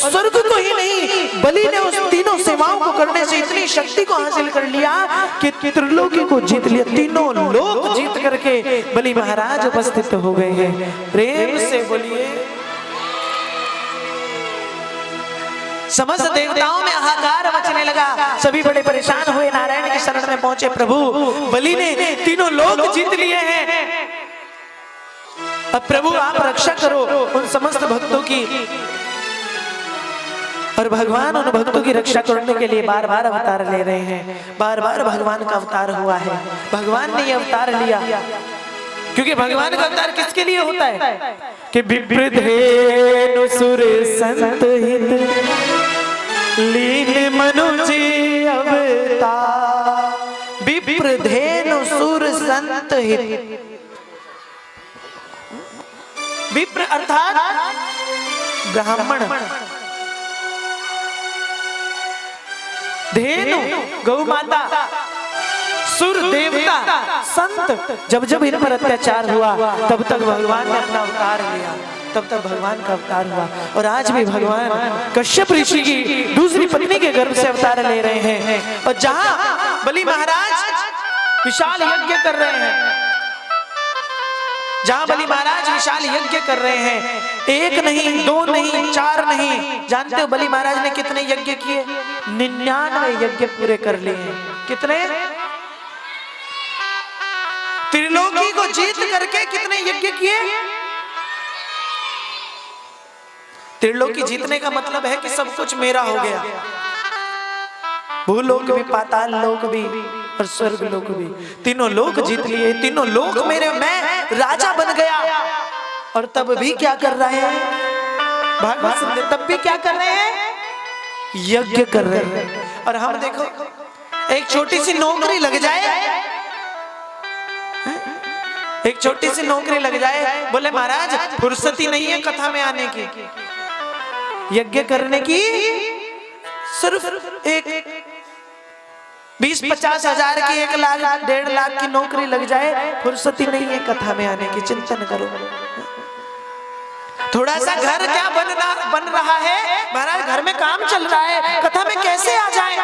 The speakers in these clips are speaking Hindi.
स्वर्ग को ही नहीं, बलि ने उस तीनों सेवाओं को करने से इतनी शक्ति को हासिल कर लिया कि त्रिलोकी को जीत लिया। तीनों लोक जीत करके बलि महाराज उपस्थित हो गए हैं। प्रेम से बोलिए। समस्त देवताओं में हाहाकार मचने लगा, सभी बड़े परेशान हुए, नारायण के शरण में पहुंचे। प्रभु, बलि ने तीनों लोक जीत लिए हैं, अब प्रभु आप रक्षा करो उन समस्त भक्तों की। और भगवान उन भक्तों की रक्षा करने के लिए बार बार अवतार ले रहे हैं। बार बार भगवान का अवतार हुआ है, भगवान ने ये अवतार लिया क्योंकि भगवान का अवतार किसके लिए होता है कि विप्रधेनु सुर संत हित लीन मनुजी अवतार। विप्रधेनु सुर संत हित, विप्र अर्थात ब्राह्मण, धेनु गौ माता, सुर देवता, संत, जब जब इन पर अत्याचार हुआ तब तक भगवान ने अपना अवतार लिया, तब तक भगवान का अवतार हुआ। और आज भी भगवान कश्यप ऋषि की दूसरी पत्नी के गर्भ से अवतार ले रहे हैं। और जहां बलि महाराज विशाल यज्ञ कर रहे हैं, जहां बलि महाराज विशाल यज्ञ कर रहे हैं, एक नहीं, दो नहीं, चार नहीं, जानते हो बलि महाराज ने कितने यज्ञ किए? 99 यज्ञ पूरे कर लिए हैं। कितने? त्रिलोकी को जीत करके कितने यज्ञ किए? त्रिलोकी जीतने का मतलब है कि सब कुछ मेरा हो गया, भूलोक भी, पाताल लोक भी और स्वर्ग लोक भी, तीनों लोक जीत लिए। तीनों लोक मेरे, मैं राजा बन गया। और तब भी क्या कर रहे हैं भागवत सुनते, तब भी क्या कर रहे हैं? यज्ञ कर रहे हैं। और हम देखो, एक छोटी सी नौकरी लग जाए, एक छोटी सी नौकरी लग जाए, बोले महाराज फुर्सती नहीं है कथा में आने की, यज्ञ करने की, सिर्फ एक 20-50 हजार की, 1 लाख 1.5 लाख की नौकरी लग जाए, फुर्सती नहीं है कथा में आने की। चिंतन करो, थोड़ा सा घर क्या बन रहा है महाराज, घर में काम चल रहा है, कथा में कैसे आ जाए?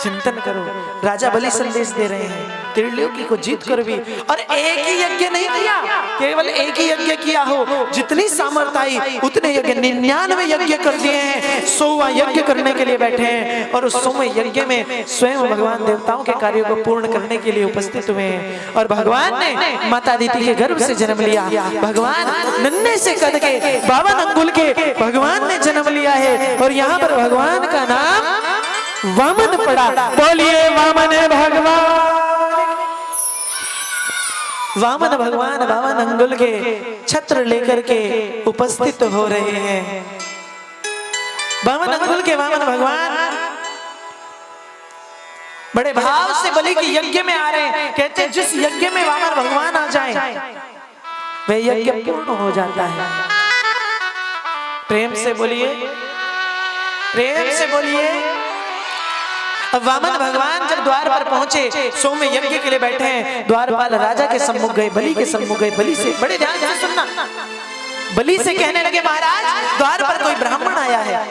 चिंतन करो। राजा बलि संदेश दे रहे हैं, त्रिलोकी को जीत कर भी, और एक ही यज्ञ नहीं किया, केवल एक ही यज्ञ किया हो, जितनी सामर्थ्य आई उतने यज्ञ, 99 यज्ञ कर दिए हैं। 100वां यज्ञ करने के लिए बैठे हैं और उस 100वें यज्ञ में स्वयं भगवान देवताओं के कार्यों को पूर्ण करने के लिए उपस्थित हुए हैं। और भगवान ने माता अदिति के गर्भ से जन्म लिया। भगवान नन्हे से कद के 52 अंगुल के भगवान ने जन्म लिया है। और यहाँ पर भगवान का नाम वामन पड़ा। बोलिए वामन भगवान। वामन भगवान 52 अंगुल के छत्र लेकर के उपस्थित हो रहे हैं। 52 अंगुल के वामन भगवान बड़े भाव से बलि के यज्ञ में आ रहे हैं। कहते हैं जिस यज्ञ में वामन भगवान आ जाए वह यज्ञ पूर्ण हो जाता है। प्रेम से बोलिए, प्रेम से बोलिए। अब वामन भगवान जब द्वार पर पहुंचे, 100वें यज्ञ के लिए बैठे हैं, द्वारपाल राजा के सम्मुख गए, बलि के सम्मुख गए। बलि से, बड़े ध्यान से सुनना, बलि से कहने लगे महाराज द्वार पर कोई ब्राह्मण आया है।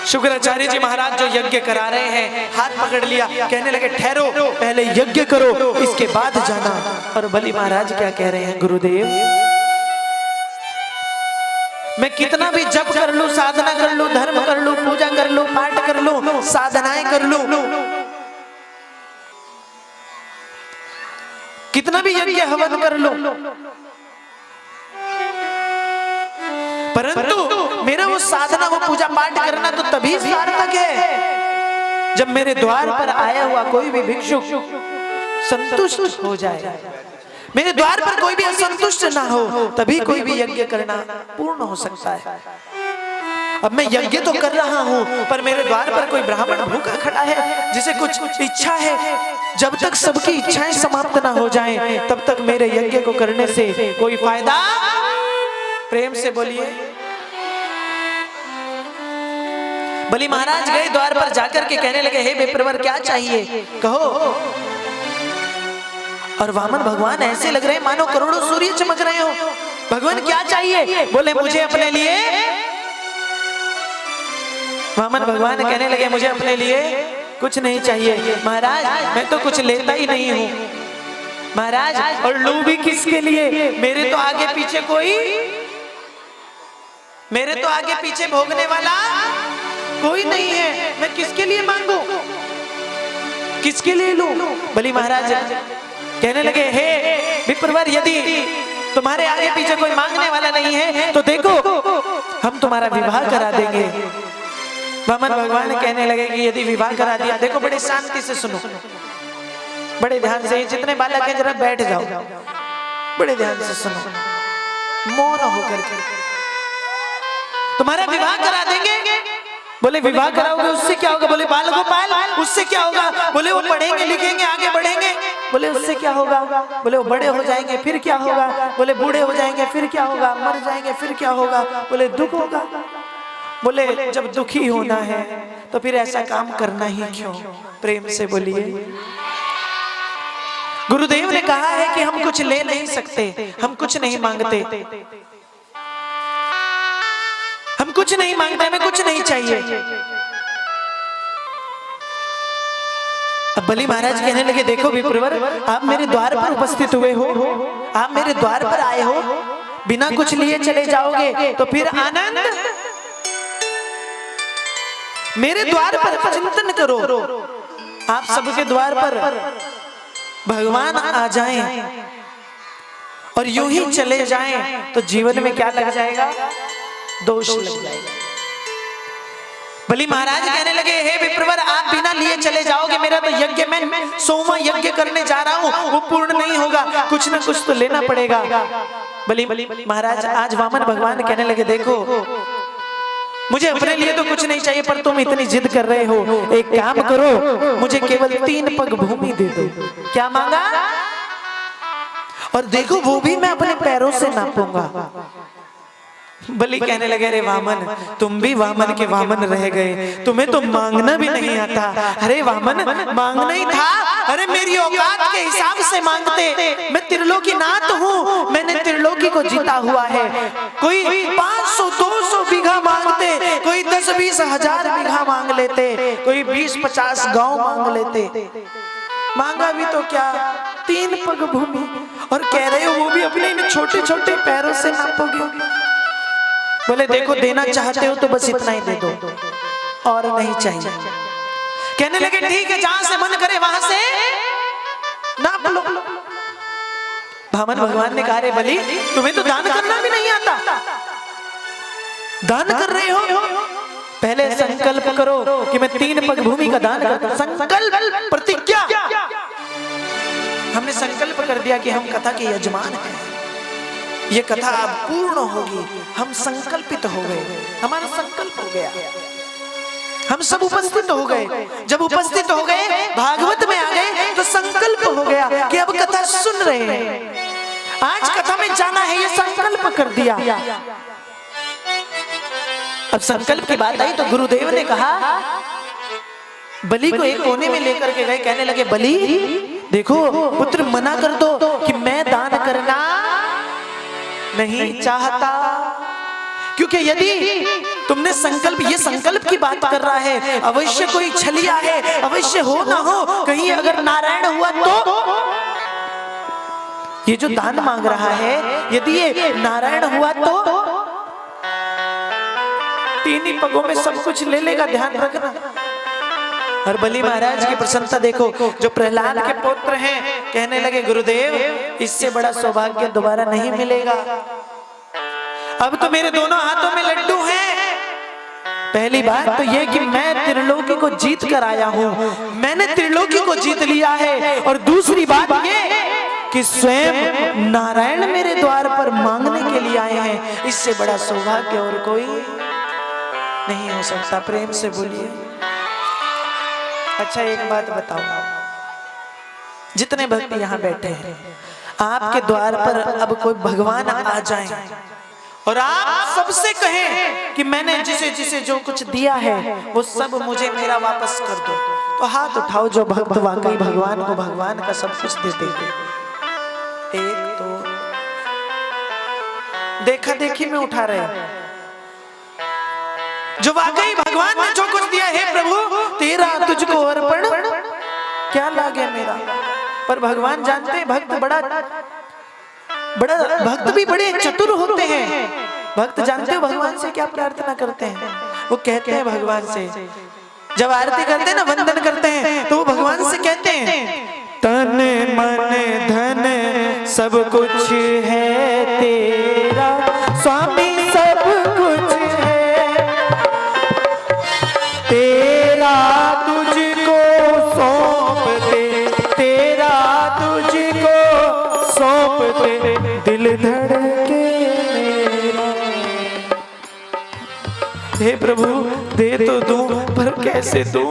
शुक्राचार्य जी महाराज जो यज्ञ करा रहे हैं, हाथ पकड़ लिया, कहने लगे ठहरो, पहले यज्ञ करो, इसके बाद जाना। और बलि महाराज क्या कह रहे हैं? गुरुदेव, मैं कितना भी जप कर लूं, साधना कर लूं, धर्म कर लूं, पूजा कर लूं, पाठ कर लूं, साधनाएं कर लूं, कितना भी यज्ञ हवन कर लूं, परंतु मेरा वो साधना, वो पूजा पाठ करना तो तभी सार्थक है जब मेरे द्वार पर आया हुआ कोई भी भिक्षुक संतुष्ट हो जाए। मेरे द्वार पर कोई भी असंतुष्ट ना हो, तभी कोई भी यज्ञ करना पूर्ण हो सकता है। अब मैं यज्ञ तो कर रहा हूँ, पर मेरे द्वार पर कोई ब्राह्मण भूखा खड़ा है, जिसे कुछ इच्छा है, जब तक सबकी इच्छाएं समाप्त ना हो जाएं, तब तक मेरे यज्ञ को करने से कोई फायदा। प्रेम से बोलिए। बलि महाराज गए द्वार पर जाकर के कहने लगे, हे विप्रवर क्या चाहिए कहो। और वामन भगवान ऐसे लग रहे मानो करोड़ों सूर्य चमक रहे हो। भगवान क्या चाहिए? बोले मुझे अपने लिए। वामन भगवान कहने लगे मुझे अपने लिए कुछ नहीं चाहिए महाराज, मैं तो कुछ लेता ही नहीं हूँ महाराज, और लूं भी किसके लिए? मेरे तो आगे पीछे भोगने वाला कोई नहीं है, मैं किसके लिए मांगू, किसके लिए लूं? बलि महाराज कहने लगे हे विप्रवर, यदि तुम्हारे आगे पीछे कोई मांगने वाला नहीं है तो देखो हम तुम्हारा विवाह करा देंगे। वामन भगवान कहने लगे कि यदि विवाह करा दिया, देखो बड़े शांति से सुनो, बड़े ध्यान से, जितने बालक हैं जरा बैठ जाओ, बड़े ध्यान से सुनो, मौन होकर के। तुम्हारा विवाह करा देंगे। बोले विवाह कराओगे उससे क्या होगा? बोले बाल गोपाल उससे क्या होगा? बोले वो पढ़ेंगे लिखेंगे आगे बढ़ेंगे। बोले उससे क्या होगा? बोले वो बड़े हो जाएंगे फिर क्या होगा? बोले बूढ़े हो जाएंगे फिर क्या होगा? मर जाएंगे फिर क्या होगा? बोले दुख होगा। बोले जब दुखी होना है तो फिर ऐसा काम करना ही क्यों? प्रेम से बोलिए। गुरुदेव ने कहा है कि हम कुछ ले नहीं सकते, हम कुछ नहीं मांगते, हम कुछ नहीं मांगते, हमें कुछ नहीं चाहिए। अब बलि महाराज कहने लगे देखो विप्रवर, आप मेरे द्वार पर उपस्थित हुए हो, आप मेरे द्वार पर आए हो, बिना कुछ लिए चले जाओगे तो फिर आनंद। मेरे द्वार पर चिंतन करो, आप सबके द्वार पर भगवान आ जाएं और यूं ही चले जाएं तो जीवन में क्या लग जाएगा? दोष लग जाएगा। बलि महाराज कहने लगे हे विप्रवर, आप बिना लिए चले जाओगे, मेरा तो यज्ञ, मैं 100वां यज्ञ करने जा रहा हूं, वो पूर्ण नहीं होगा, कुछ ना कुछ तो लेना पड़ेगा। बलि महाराज आज वामन भगवान कहने लगे देखो मुझे अपने लिए तो कुछ नहीं चाहिए, पर तुम इतनी जिद कर रहे हो, एक काम करो, मुझे केवल 3 पग भूमि दे दो। क्या मांगा? और देखो वो भी मैं अपने पैरों से नापूंगा। बलि कहने लगे अरे वामन, तुम भी वामन के वामन रह गए, तुम्हें तो मांगना भी नहीं आता। अरे वामन मांगना ही था, अरे मेरी औकात के हिसाब से मांगते, मैं त्रिलोकी नाथ हूँ, मैंने त्रिलोकी को जीता हुआ है। कोई 500-200 बीघा मांगते, कोई 10-20 हजार बीघा मांग लेते, कोई 20-50 गांव मांग लेते, मांगा भी तो क्या? 3 पग भूमि, और कह रहे हो वो भी अपने इन छोटे छोटे पैरों से नापोगे। बोले देखो देना चाहते हो तो बस इतना ही दे दो, और नहीं चाहिए। कहने लगे ठीक है, जहां से मन करे वहां से नाप लो। वामन भगवान ने कहा रे बलि, तुम्हें तो दान करना भी नहीं आता, दान कर रहे हो, पहले संकल्प करो कि मैं 3 पग भूमि का दान करता हूं। संकल्प, प्रतिज्ञा। हमने संकल्प कर दिया कि हम कथा के यजमान हैं, ये कथा अब पूर्ण होगी, हम संकल्पित हो गए, हमारा संकल्प हो गया, हम सब उपस्थित हो गए। जब उपस्थित हो गए, भागवत में आ गए, तो संकल्प हो गया कि अब कथा सुन रहे हैं, आज कथा में जाना है, ये संकल्प कर दिया। अब संकल्प की बात आई तो गुरुदेव ने कहा, बलि को एक कोने में लेकर के गए, कहने लगे बलि देखो पुत्र, मना कर दो कि मैं दान करना नहीं चाहता, क्योंकि यदि तुमने संकल्प, ये संकल्प की बात कर रहा है, अवश्य कोई छलिया है, अवश्य हो ना हो, कहीं अगर नारायण हुआ तो ये जो दान मांग रहा है, यदि ये नारायण हुआ तो 3 ही पगों में सब कुछ ले लेगा, ध्यान रखना। और बलि महाराज की प्रसन्नता देखो, जो प्रहलाद के पुत्र हैं, कहने लगे गुरुदेव इससे बड़ा सौभाग्य दोबारा नहीं मिलेगा, अब तो मेरे दोनों हाथों में लड्डू हैं। पहली बात तो ये कि मैं त्रिलोकी को जीत कर आया हूँ, मैंने त्रिलोकी को जीत लिया है, और दूसरी बात ये कि स्वयं नारायण मेरे द्वार पर मांगने के लिए आए हैं, इससे बड़ा सौभाग्य और कोई नहीं हो सकता। प्रेम से बोलिए। अच्छा एक बात बताओ, जितने भक्त यहाँ बैठे हैं, आपके द्वार पर अब कोई भगवान आ जाए और आप सबसे कहें कि मैंने जिसे जिसे जो कुछ दिया है वो सब मुझे मेरा वापस कर दो, तो हाथ उठाओ जो भक्त वाकई भगवान को भगवान का सब कुछ दे देंगे। 1 2 देखा देखी में उठा रहे हैं। जो वाकई भगवान ने जो कुछ दिया है प्रभु तेरा तुझको अर्पण क्या लागे मेरा। पर भगवान जानते हैं भक्त बड़ा भक्त भी बड़े चतुर होते हैं। भक्त जानते हो भगवान से क्या प्रार्थना करते हैं? वो कहते हैं भगवान से, जब आरती करते हैं ना, वंदन करते हैं, तो वो भगवान से कहते हैं तन मन धन सब कुछ है तेरा स्वामी, सब कुछ है तेरा, तुझको सौंपते, तेरा तुझको सौंपते दिल धड़के मेरा। हे प्रभु दे तो दूं पर कैसे दूं?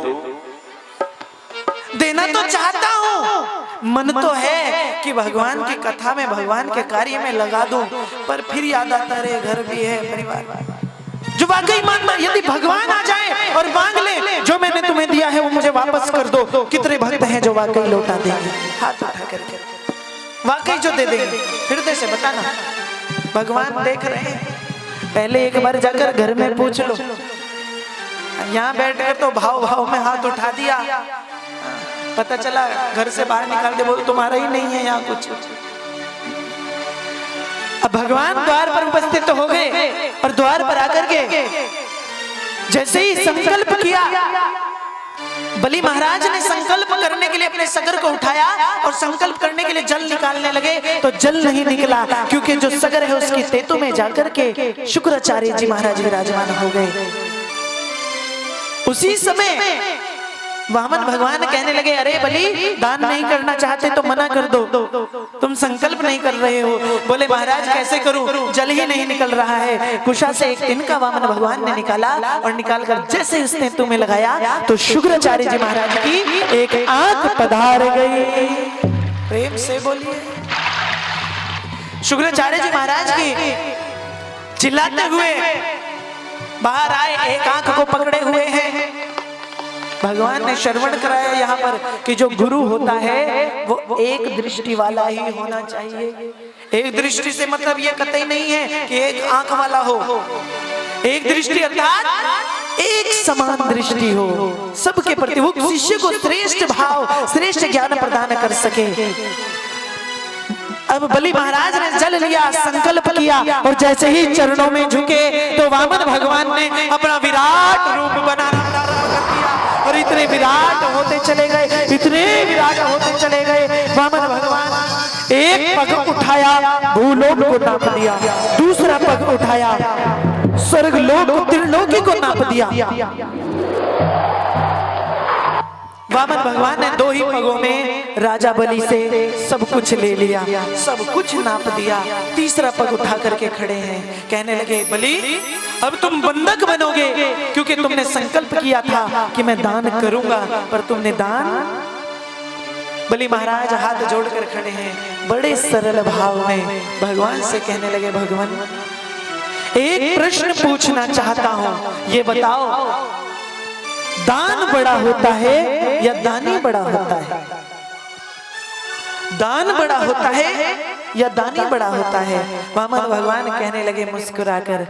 देना तो चाहता हूं, मन तो है कि भगवान की कथा में, भगवान के कार्य में लगा दूं, पर फिर याद आता रहे घर भी है, परिवार। जो वाकई मान, यदि भगवान आ जाए और मांग ले जो मैंने तुम्हें दिया है वो मुझे वापस कर दो, कितने भक्त हैं जो वाकई लौटा देंगे? हाथ उठा करके वाकई जो दे देंगे, हृदय से बताना। भगवान देख रहे हैं। पहले एक बार जाकर घर में पूछ लो। यहाँ बैठकर तो भाव भाव में हाथ उठा दिया, पता चला घर से बाहर निकाल दे, बोल तुम्हारा ही नहीं है यहाँ कुछ। अब भगवान द्वार पर उपस्थित तो हो गए और द्वार पर आकर के जैसे ही संकल्प किया, बलि महाराज ने संकल्प करने के लिए अपने सगर को उठाया और संकल्प करने के लिए जल निकालने लगे, तो जल नहीं निकला, क्योंकि जो सगर है उसकी तेतु में जाकर के शुक्राचार्य जी महाराज विराजमान हो गए। उसी समय वामन भगवान कहने लगे, अरे बलि दान नहीं करना चाहते तो मना कर दो, तुम संकल्प नहीं कर रहे हो। बोले महाराज कैसे करूं, जल ही नहीं निकल रहा है। कुशा से एक तिनका वामन भगवान ने निकाला और निकालकर जैसे उसने तुम्हें लगाया तो शुक्राचार्य जी महाराज की एक आंख पधार गई। प्रेम से बोलिए। शुक्राचार्य जी महाराज की चिल्लाते हुए बाहर आए, एक आंख को पकड़े हुए हैं। भगवान ने श्रवण कराया यहाँ पर कि जो गुरु होता है वो एक दृष्टि वाला ही होना चाहिए। एक दृष्टि से मतलब ये कतई नहीं है कि एक आंख वाला हो। एक दृष्टि अर्थात एक समान दृष्टि हो सबके प्रति, वो शिष्य को श्रेष्ठ भाव, श्रेष्ठ ज्ञान प्रदान कर सके। अब बलि महाराज ने जल लिया, संकल्प किया और जैसे ही चरणों में झुके तो वामन भगवान ने अपना विराट रूप बनाना प्रारंभ कर दिया और इतने विराट होते चले गए, इतने विराट होते चले गए। वामन भगवान एक पग उठाया, भूलोक को नाप दिया, दूसरा पग उठाया, स्वर्गलोक त्रिलोकी को नाप दिया। वामन भगवान ने दो ही पगों में राजा बलि से सब कुछ ले लिया, सब कुछ नाप दिया। तीसरा पग उठा करके खड़े हैं, कहने लगे बलि अब तुम बंधक बनोगे, क्योंकि तुमने संकल्प किया था कि मैं दान करूंगा, पर तुमने दान। बलि महाराज हाथ जोड़कर खड़े हैं, बड़े सरल भाव में भगवान से कहने लगे, भगवान एक प्रश्न पूछना चाहता हूं, ये बताओ दान बड़ा होता है या दानी बड़ा होता है? दान बड़ा होता है या दानी बड़ा होता है? वामन भगवान कहने लगे मुस्कुराकर,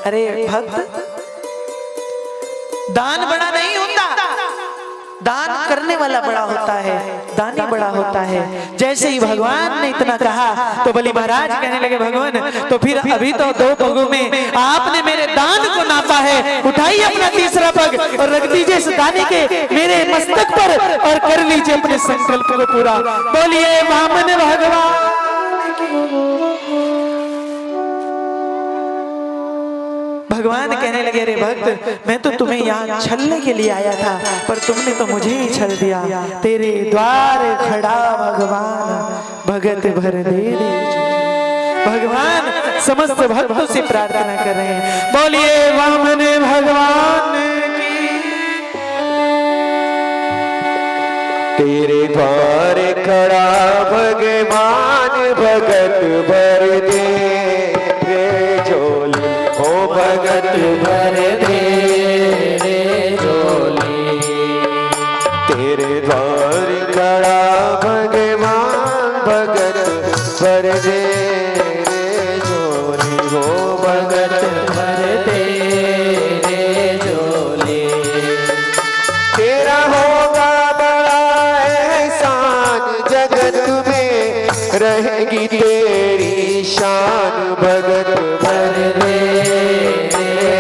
अरे भक्त दान बड़ा नहीं होता, दान करने वाला बड़ा होता है, दानी बड़ा होता है। जैसे ही भगवान ने इतना कहा तो बलि महाराज कहने लगे, भगवान तो फिर अभी तो दो पगों में आपने मेरे दान को नापा है, उठाइए अपना तीसरा पग और रख दीजिए इस दाने के मेरे मस्तक पर और कर लीजिए अपने संकल्प को पूरा। बोलिए वामन भगवान। भगवान कहने लगे, अरे भक्त मैं तो तुम्हें यहाँ छलने के लिए आया था, पर तुमने तो मुझे ही छल दिया। तेरे द्वार खड़ा भगवान भगत भर दे। भगवान समस्त भक्तों से प्रार्थना कर रहे हैं, बोलिए वामन भगवान की। तेरे द्वार खड़ा भगवान भगत भर दे झोली, ओ भगत भर दे झोली। तेरे द्वार खड़ा भगवान भगत भर दे झोली, ओ भगत भर दे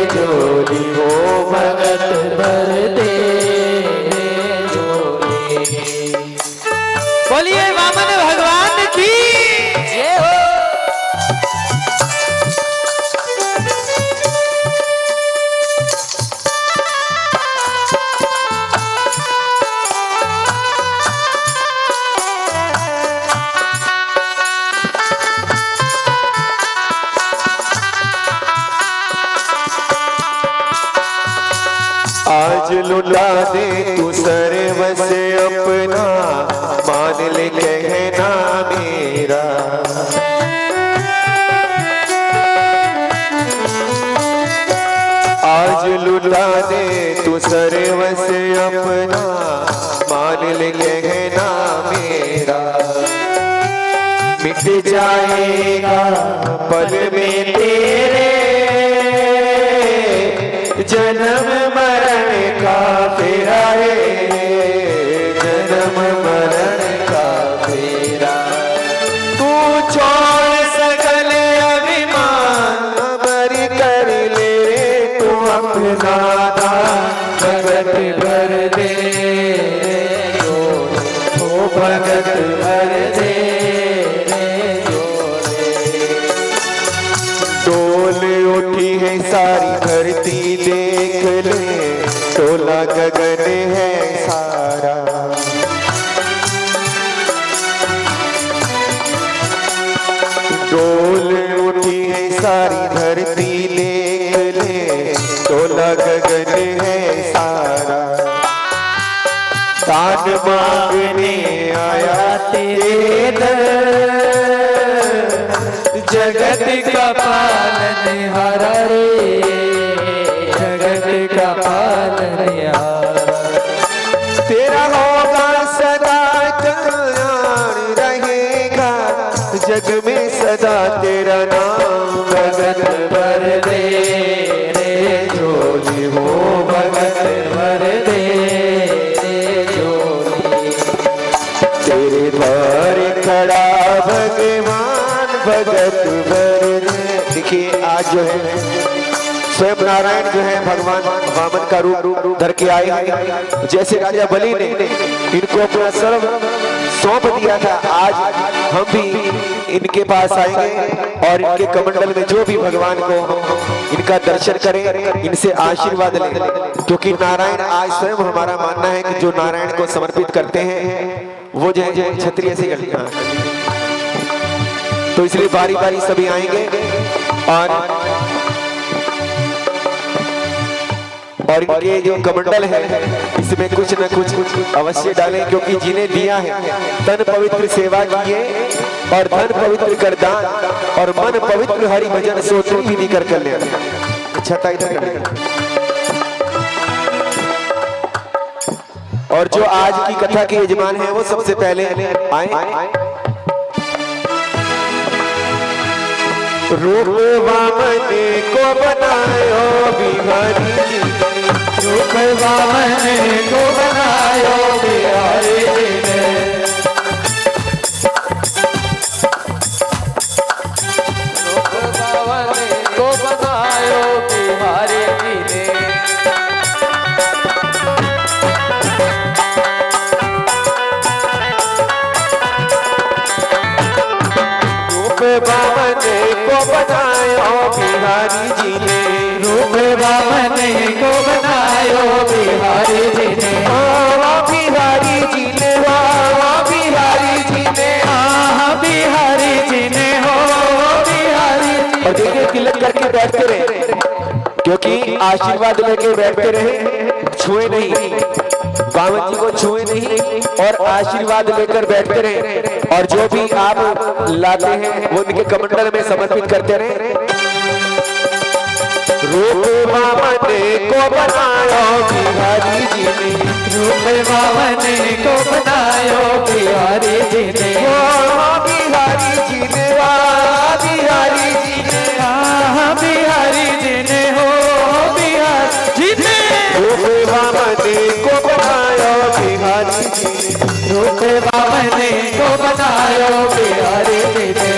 झोली हो भगत भर दे झोली। बोलिए वामन भगवान की जय हो। आज लुटा दे तू सर्व से अपना, मान ले कहना मेरा। आज लुटा दे तू सर्व से अपना, मान ले कहना मेरा। मिट जाएगा पल में तेरे जन्म मरण का फेरा है, जन्म मरण का फेरा। तू छोड़ सकल अभिमान मर कर ले तू अपना दान, भगत भर दे ओ भगत भर दे डोल उठी है सारी धरती देख ले, डोला गगन है सारा। डोल उठी है सारी धरती देख ले, डोला गगन है सारा। दान मांगने आया तेरे दर, जगत का पालनहारा रे, जगत का पालनहारा। तेरा होगा सदा कल्याण रहेगा, जग में सदा तेरा नाम। भगत भर दे रे झोली हो भगत भर दे झोली। तेरे द्वार खड़ा भगवान भगत भर दे। देखिए आज जो है स्वयं नारायण जो है भगवान वामन का रूप धर के आए हैं। जैसे राजा बलि ने इनको अपना सर्व सौंप दिया था, आज हम भी इनके पास आएंगे और इनके कमंडल में जो भी भगवान को इनका दर्शन करें, इनसे आशीर्वाद लें। क्योंकि नारायण आज स्वयं हमारा मानना है कि जो नारायण को समर्पित करते हैं वो जो है क्षत्रिय से करते हैं। तो इसलिए बारी बारी सभी आएंगे और इनके जो कमंडल है इसमें कुछ न कुछ अवश्य डालें, क्योंकि जिन्हें दिया है तन पवित्र सेवा किए और धन पवित्र कर दान और मन पवित्र हरि भजन सोचो विधि कर कल्याण। अच्छा इधर और जो आज की कथा के यजमान है वो सबसे पहले आए। रूप वामन को बनायो बिहारी जी, रूप वामन को बनायो बिहारी जी ने। रूप वामन को बनायो बिहारी जी ने। रूप वामन को बनायो बिहारी जी ने। रूप वामन को बनायो बिहारी जी ने। बिहारी जी ने बिहारी जी ने बिहारी जी ने हो बिहारी जी। और देखिए तिलक करके बैठते रहे, क्योंकि आशीर्वाद लेके बैठते रहे, छुए नहीं, वामन जी को छुए नहीं और आशीर्वाद लेकर बैठते रहे। और जो भी आप लाते हैं वो उनके कमंडल में समर्पित करते रहे। रूप वामन को बनायो बिहारी जी ने। रूप वामन को बनायो बिहारी जी ने। बिहारी जी ने बिहारी जी ने बिहारी जी ने हो बिहारी जी ने। रूप वामन को बनायो बिहारी जी ने। रूप वामन को बनायो बिहारी जी ने।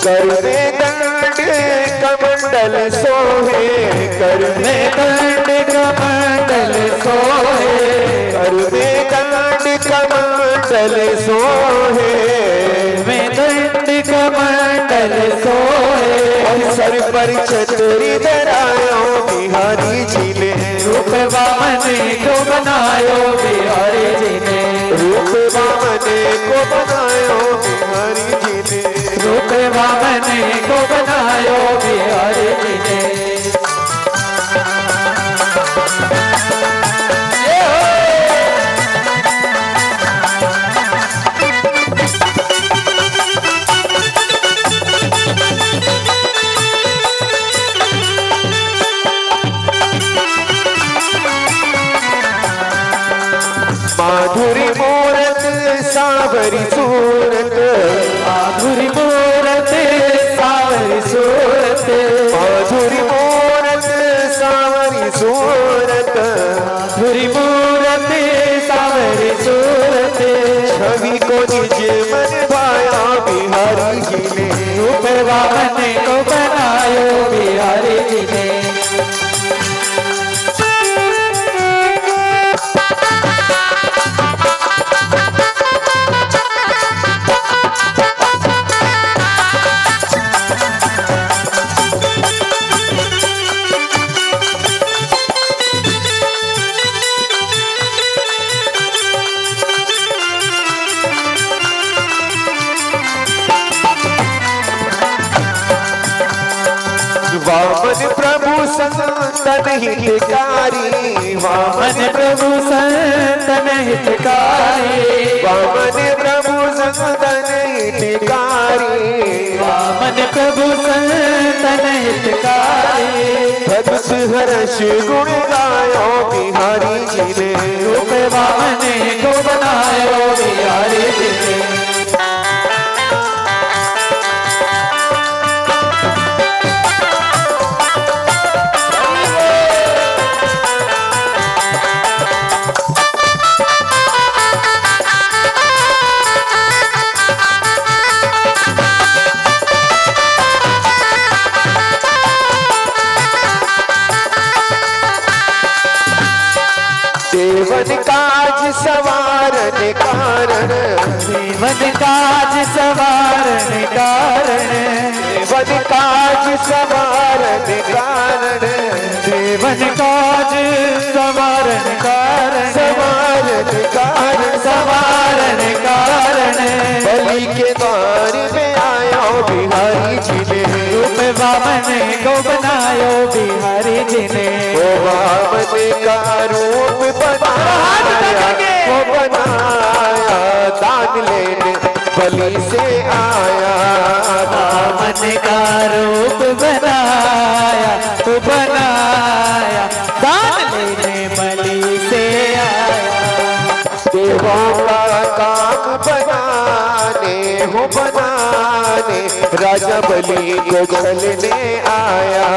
कर में दंड कमंडल सोहे, कर में दंड कमंडल सोहे, कर में दंड कमंडल सोहे, में दंड कमंडल सोहे। और सर पर छतरी धरायो बिहारी जी ने, रूप वामन को बनायो बिहारी जी ने, रूप वामन को बनायो बिहारी जी ने, रूप वामन को बनायो बिहारी जी ने। माधुरी मूरत सावरी सूरत, माधुरी मूरत सावरी सूरत, माधुरी मूरत सावरी सूरत, माधुरी मूरत सावरी सूरत। छवि को निज मन भाया बिहारी जी ने, रूप वामन को बनायो बिहारी जी ने। वामन प्रभु संतन हितकारी, वामन प्रभु संतन हितकारी, वामन प्रभु संतन हितकारी, वामन प्रभु संतन हितकारी। भक्त हर्ष गुण गायो बिहारी जी ने, रूप वामन को बनायो बिहारी जी ने। देवन काज सवारन कारण, देवन काज सवारन कारण, देवन काज सवारन कारण, देवन काज सवारन कारण, सवारन कारण, सवारन कारण। बलि के द्वार में आया बिहारी जी ने, रूप वामन को बनायो बिहारी जी ने। वो वामन का रूप बनाया, वो बनाया दान लेने बलि से आया, वामन का रूप बनाया तो बनाया, दान लेने बलि से आया। देवों का काम बनाने हो बनाने, राजा बलि को चलने आया,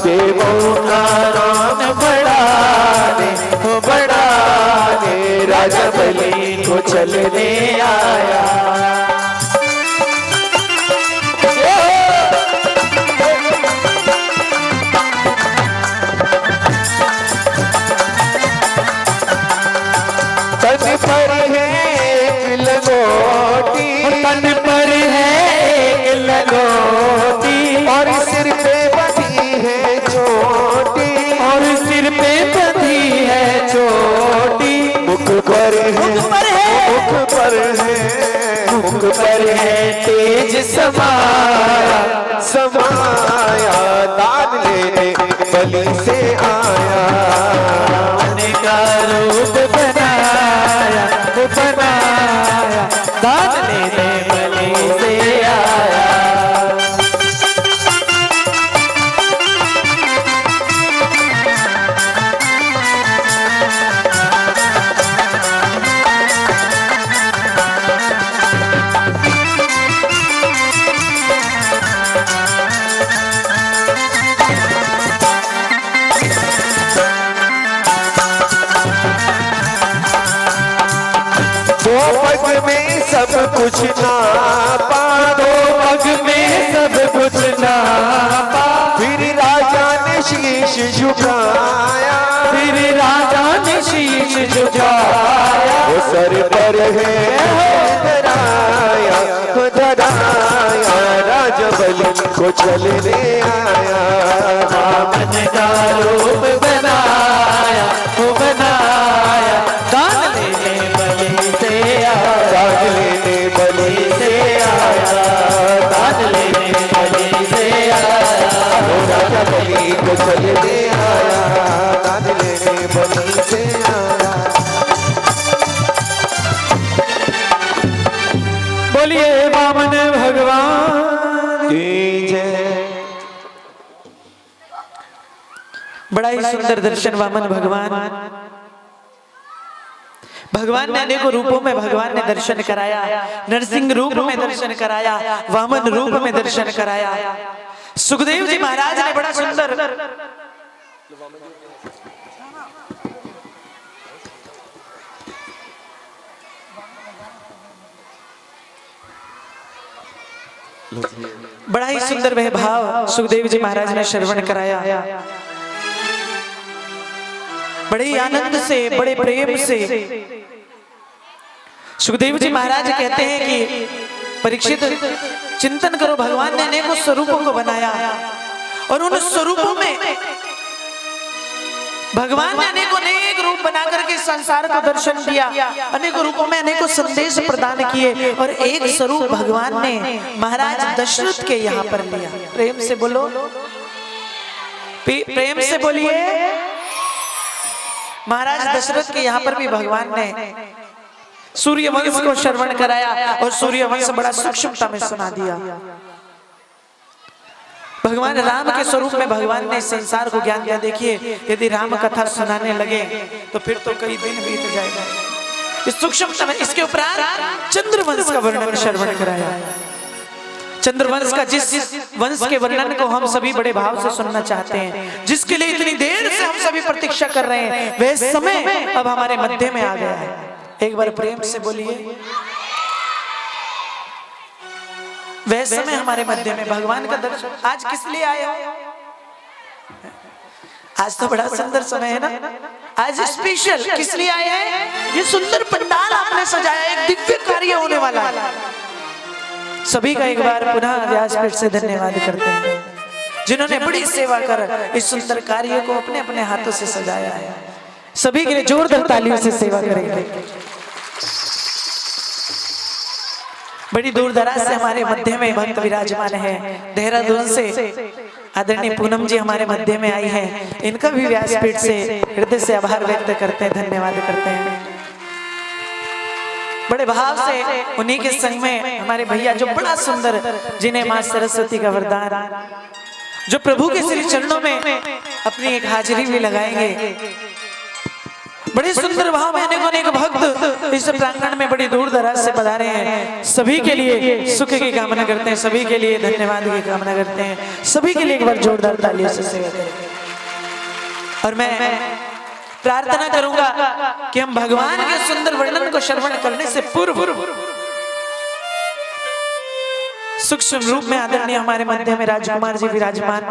देवों का राम बढ़ाने हो बढ़ाने, राजा बलि को चलने आया। तन पर है एक लंगोटी, तन पर है एक लंगोटी, और सिर पे बंधी है चोटी, और सिर पे बंधी है चोटी। मुख पर है, मुख पर है, मुख पर है, मुख पर है तेज समाया, समाया, दान लेने बलि से आया, वामन का रूप बनाया वो बनाया, दान लेने बलि से आया। पग में सब कुछ नापा, दो पग में सब कुछ नापा, फिर राजा ने शीश झुकाया, फिर राजा ने शीश झुकाया, वो सर पर है धराया, धराया, राजा बलि को चलने आया, वामन का रूप बनाया, वो बनाया, दान लेने बलि से आया, दान लेने बलि से आया, दान लेने बलि से आया, वो राजा बलि को चलने आया, दान लेने बलि से आया। बोलिए वामन भगवान की जय। बड़ा ही सुंदर दर्शन वामन भगवान ने अनेकों रूपों में भगवान ने दर्शन कराया, नरसिंह रूप में दर्शन कराया, वामन रूप में दर्शन कराया। सुखदेव जी महाराज ने बड़ा सुंदर बड़ा ही सुंदर वह भाव सुखदेव जी महाराज ने श्रवण कराया। बड़े ही आनंद से, बड़े प्रेम से सुखदेव जी महाराज कहते हैं कि परीक्षित चिंतन करो, भगवान ने अनेकों स्वरूपों को बनाया और उन स्वरूपों में भगवान ने अनेक रूप बना करके संसार को दर्शन दिया, अनेकों रूपों में अनेकों संदेश प्रदान किए और एक स्वरूप भगवान ने महाराज दशरथ के यहाँ पर लिया। प्रेम से बोलो, प्रेम से बोलिए। महाराज दशरथ के यहाँ पर भी भगवान ने सूर्यवंश को श्रवण कराया और सूर्यवंश बड़ा सूक्ष्मता में सुना दिया। भगवान राम के स्वरूप में भगवान ने संसार को ज्ञान दिया। देखिए, यदि राम कथा सुनाने लगे तो फिर तो कई दिन बीत जाएगा। इस सूक्ष्मता में इसके उपरांत चंद्रवंश का वर्णन श्रवण कराया। चंद्रवंश का जिस वंश के वर्णन को हम सभी बड़े भाव से सुनना चाहते हैं, जिसके लिए इतनी देर से हम सभी प्रतीक्षा कर रहे हैं, वह समय अब हमारे मध्य में आ गया है। एक बार प्रेम से बोलिए, वह समय हमारे मध्य में भगवान का दर्शन। आज किस लिए आए हो? आज तो बड़ा सुंदर समय है ना। आज स्पेशल किस लिए आए हैं? ये सुंदर पंडाल आपने सजाया, एक दिव्य कार्य होने वाला है। सभी का एक बार पुनः व्यासपीठ से धन्यवाद करते हैं, जिन्होंने बड़ी सेवा कर इस सुंदर कार्य को अपने अपने हाथों से सजाया है। सभी के लिए जोरदार तालियों से सेवा करेंगे। बड़ी दूर दराज से हमारे मध्य में भक्त विराजमान है। देहरादून से आदरणीय पूनम जी हमारे मध्य में आई हैं। इनका भी व्यासपीठ से हृदय से आभार व्यक्त करते हैं, धन्यवाद करते हैं। बड़े भाव से उन्हीं के संग में हमारे भैया जो बड़ा सुंदर, जिन्हें मां सरस्वती का वरदान, जो प्रभु के श्री चरणों में अपनी एक हाजिरी भी लगाएंगे। बड़े सुंदर भाव में अनेक भक्त इस प्रांगण में बड़ी दूर दराज से पधारे हैं। सभी के लिए सुख की कामना करते हैं, सभी के लिए धन्यवाद की कामना करते हैं। सभी के लिए एक बार जोरदार तालियों से सेवा करें। और मैं प्रार्थना करूंगा कि हम भगवान के सुंदर वर्णन को श्रवण करने से पूर्व सूक्ष्म रूप में आदरणीय हमारे मध्य में राजकुमार जी विराजमान,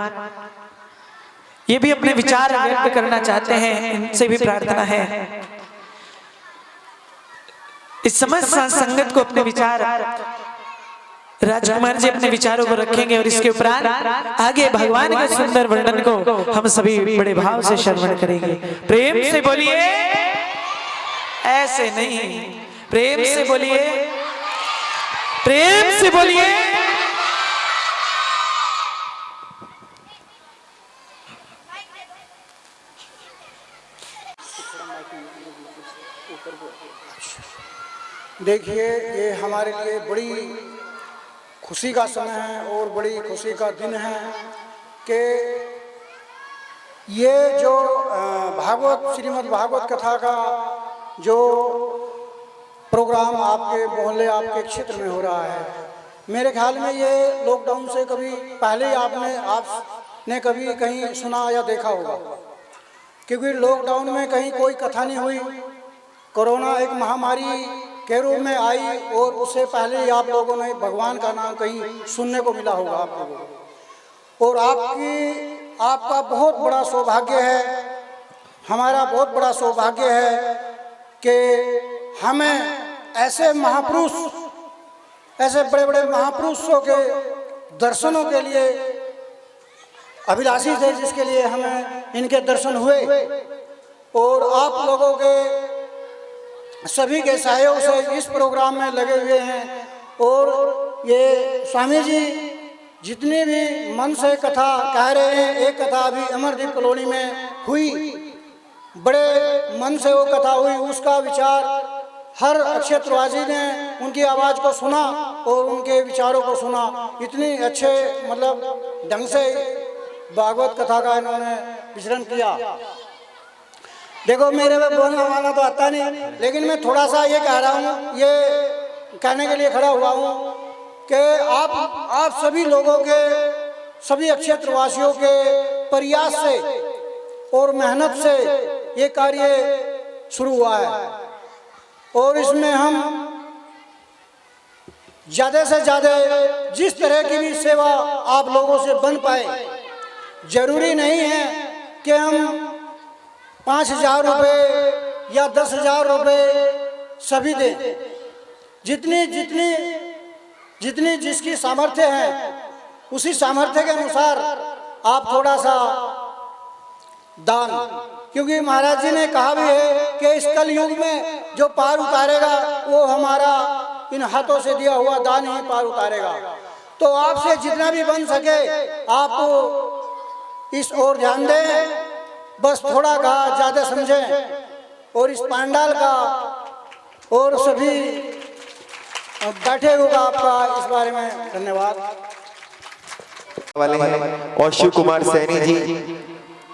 ये भी अपने विचार व्यक्त करना चाहते हैं। इनसे भी प्रार्थना है इस समस्त संगत को अपने विचार, राजकुमार जी अपने विचारों को रखेंगे और इसके उपरांत आगे भगवान के सुंदर वर्णन को हम सभी बड़े भाव से श्रवण करेंगे। प्रेम से बोलिए, ऐसे नहीं, प्रेम से बोलिए, प्रेम से बोलिए। देखिए, ये हमारे लिए बड़ी खुशी का समय है और बड़ी खुशी का दिन है कि ये जो भागवत, श्रीमद् भागवत कथा का जो प्रोग्राम आपके मोहल्ले, आपके क्षेत्र में हो रहा है, मेरे ख्याल में ये लॉकडाउन से कभी पहले आपने कभी कहीं सुना या देखा होगा, क्योंकि लॉकडाउन में कहीं कोई कथा नहीं हुई। कोरोना एक महामारी के रूप में आई, और उससे पहले ही आप लोगों ने भगवान का नाम कहीं सुनने को मिला होगा आप लोगों को। और आपका बहुत बड़ा सौभाग्य है, हमारा बहुत बड़ा सौभाग्य है कि हमें ऐसे महापुरुष, ऐसे बड़े बड़े महापुरुषों के दर्शनों के लिए अभिलाषी थे, जिसके लिए हमें इनके दर्शन हुए। और आप लोगों के सभी के सहयोग से इस प्रोग्राम में लगे हुए हैं। और ये स्वामी जी जितनी भी मन से कथा कह रहे हैं, एक कथा अभी अमरदीप कॉलोनी में हुई, बड़े मन से वो कथा हुई, उसका विचार हर अक्षेत्रवासी ने उनकी आवाज़ को सुना और उनके विचारों को सुना। इतनी अच्छे मतलब ढंग से भागवत कथा का इन्होंने विचरण किया। देखो मेरे में बोलना वाला तो आता नहीं, लेकिन मैं थोड़ा सा ये कह रहा हूँ, ये कहने के लिए खड़ा हुआ हूँ कि आप सभी लोगों के, सभी क्षेत्रवासियों के प्रयास से और मेहनत से ये कार्य शुरू हुआ है। और इसमें हम ज़्यादा से ज़्यादा जिस तरह की भी सेवा आप लोगों से बन पाए, जरूरी नहीं है कि हम 5,000 रुपये या 10,000 रुपये सभी दें। जितनी जिसकी सामर्थ्य है, उसी सामर्थ्य के अनुसार आप थोड़ा सा दान, क्योंकि महाराज जी ने कहा भी है कि इस कल युग में जो पार उतारेगा वो हमारा इन हाथों से दिया हुआ दान ही पार उतारेगा। तो आपसे जितना भी बन सके आप इस ओर ध्यान दें, बस थोड़ा कहा ज़्यादा समझें। और इस पांडाल का और सभी बैठे हुए आपका इस बारे में धन्यवाद वाले हैं। और शिव कुमार सैनी जी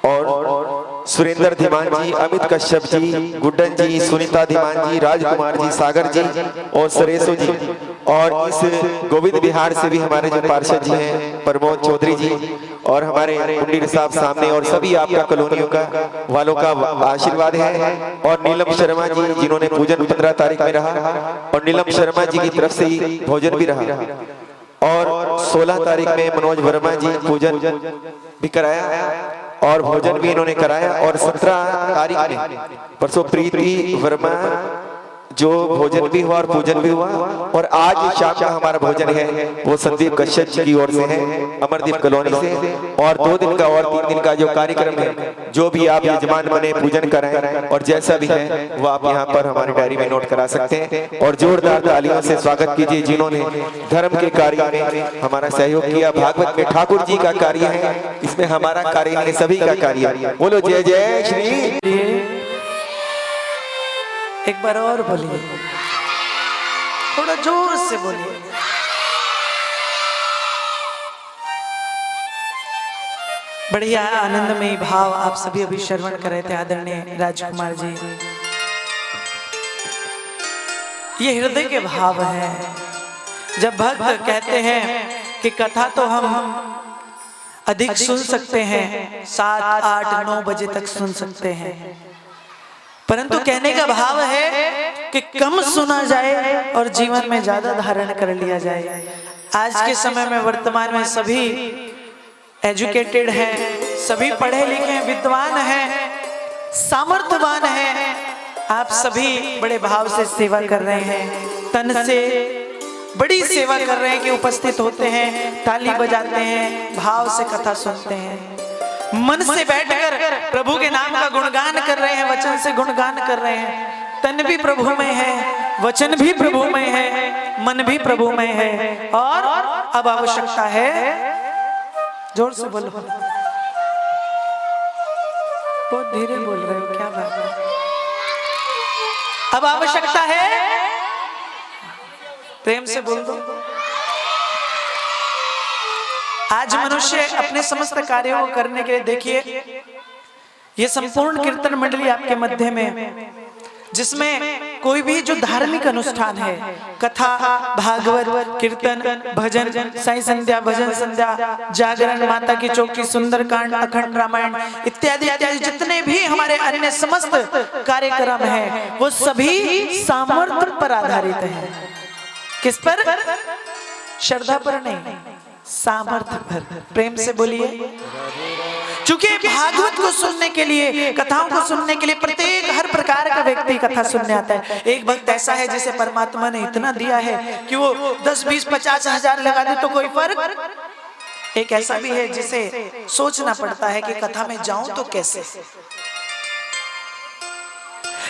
और सुरेंद्र धीमान जी, अमित कश्यप जी, गुड्डन जी, सुनीता धीमान जी, राजकुमार जी, सागर जी और सरेसो जी। और इस गोविंद बिहार से भी हमारे जो पार्षद जी हैं प्रमोद चौधरी जी और हमारे कुंडीर साहब सामने, और सभी आपका कॉलोनियों का वालों का आशीर्वाद है। और नीलम शर्मा जी जिन्होंने पूजन 15 तारीख में रहा, और नीलम शर्मा जी की तरफ से ही भोजन भी रहा। और 16 तारीख में मनोज वर्मा जी पूजन भी कराया और भोजन भी इन्होंने कराया। और 17 तारीख में परसों प्रीति वर्मा जो भोजन भी हुआ और पूजन भी हुआ। और आज शाम का हमारा भोजन है वो संदीप कश्यप जी की ओर से है, अमरदीप कॉलोनी से। और 2 दिन का और 3 दिन का जो कार्यक्रम है, जो भी आप यजमान बने पूजन कराएं और जैसा भी है वो आप यहाँ पर हमारी डायरी में नोट करा सकते हैं। और जोरदार तालियों से स्वागत कीजिए जिन्होंने धर्म के कार्य में हमारा सहयोग किया। भागवत में ठाकुर जी का कार्य है, इसमें हमारा कार्य नहीं, सभी का कार्य है। बोलो जय जय श्री। एक बार और बोलिए, थोड़ा जोर से बोलिए। बढ़िया आनंदमयी भाव आप सभी अभी श्रवण कर रहे थे आदरणीय राजकुमार जी। ये हृदय के भाव हैं। जब भक्त कहते हैं कि कथा तो हम अधिक सुन सकते हैं, 7, 8, 9 बजे तक सुन सकते हैं, परंतु कहने का भाव है कि कम सुना जाए और जीवन में ज्यादा धारण कर लिया जाए। आज के समय में वर्तमान में सभी एजुकेटेड हैं, सभी पढ़े लिखे हैं, विद्वान हैं, सामर्थ्यवान हैं। आप सभी बड़े भाव से सेवा कर रहे हैं, तन से बड़ी सेवा कर रहे हैं कि उपस्थित होते हैं, ताली बजाते हैं, भाव से कथा सुनते हैं, मन से बैठकर प्रभु के नाम का गुणगान कर रहे हैं, वचन से गुणगान कर रहे हैं। तन भी प्रभु में है, वचन भी प्रभु में है, मन भी प्रभु में है। और अब आवश्यकता है, जोर से बोलो, बहुत धीरे बोल रहे हो, क्या बात है। अब आवश्यकता है, प्रेम से बोल दो। आज मनुष्य अपने समस्त कार्यों को करने के लिए, देखिए ये संपूर्ण कीर्तन मंडली आपके मध्य में, जिसमें कोई भी जो धार्मिक अनुष्ठान है, कथा, भागवत, कीर्तन, भजन, साई संध्या, भजन संध्या, जागरण, माता की चौकी, सुंदरकांड, अखंड रामायण इत्यादि इत्यादि जितने भी हमारे अन्य समस्त कार्यक्रम हैं, वो सभी सामर्थ्य पर आधारित है। किस पर? श्रद्धा पर नहीं, सामर्थ्य पर। प्रेम से बोलिए। चूंकि भागवत को सुनने के लिए, कथाओं को सुनने के लिए प्रत्येक हर प्रकार का व्यक्ति कथा सुनने आता है। एक भक्त ऐसा है जिसे परमात्मा ने इतना दिया है कि वो 10, 20, 50 हजार लगा दे तो कोई फर्क। एक ऐसा भी है जिसे सोचना पड़ता है कि कथा में जाऊं तो कैसे।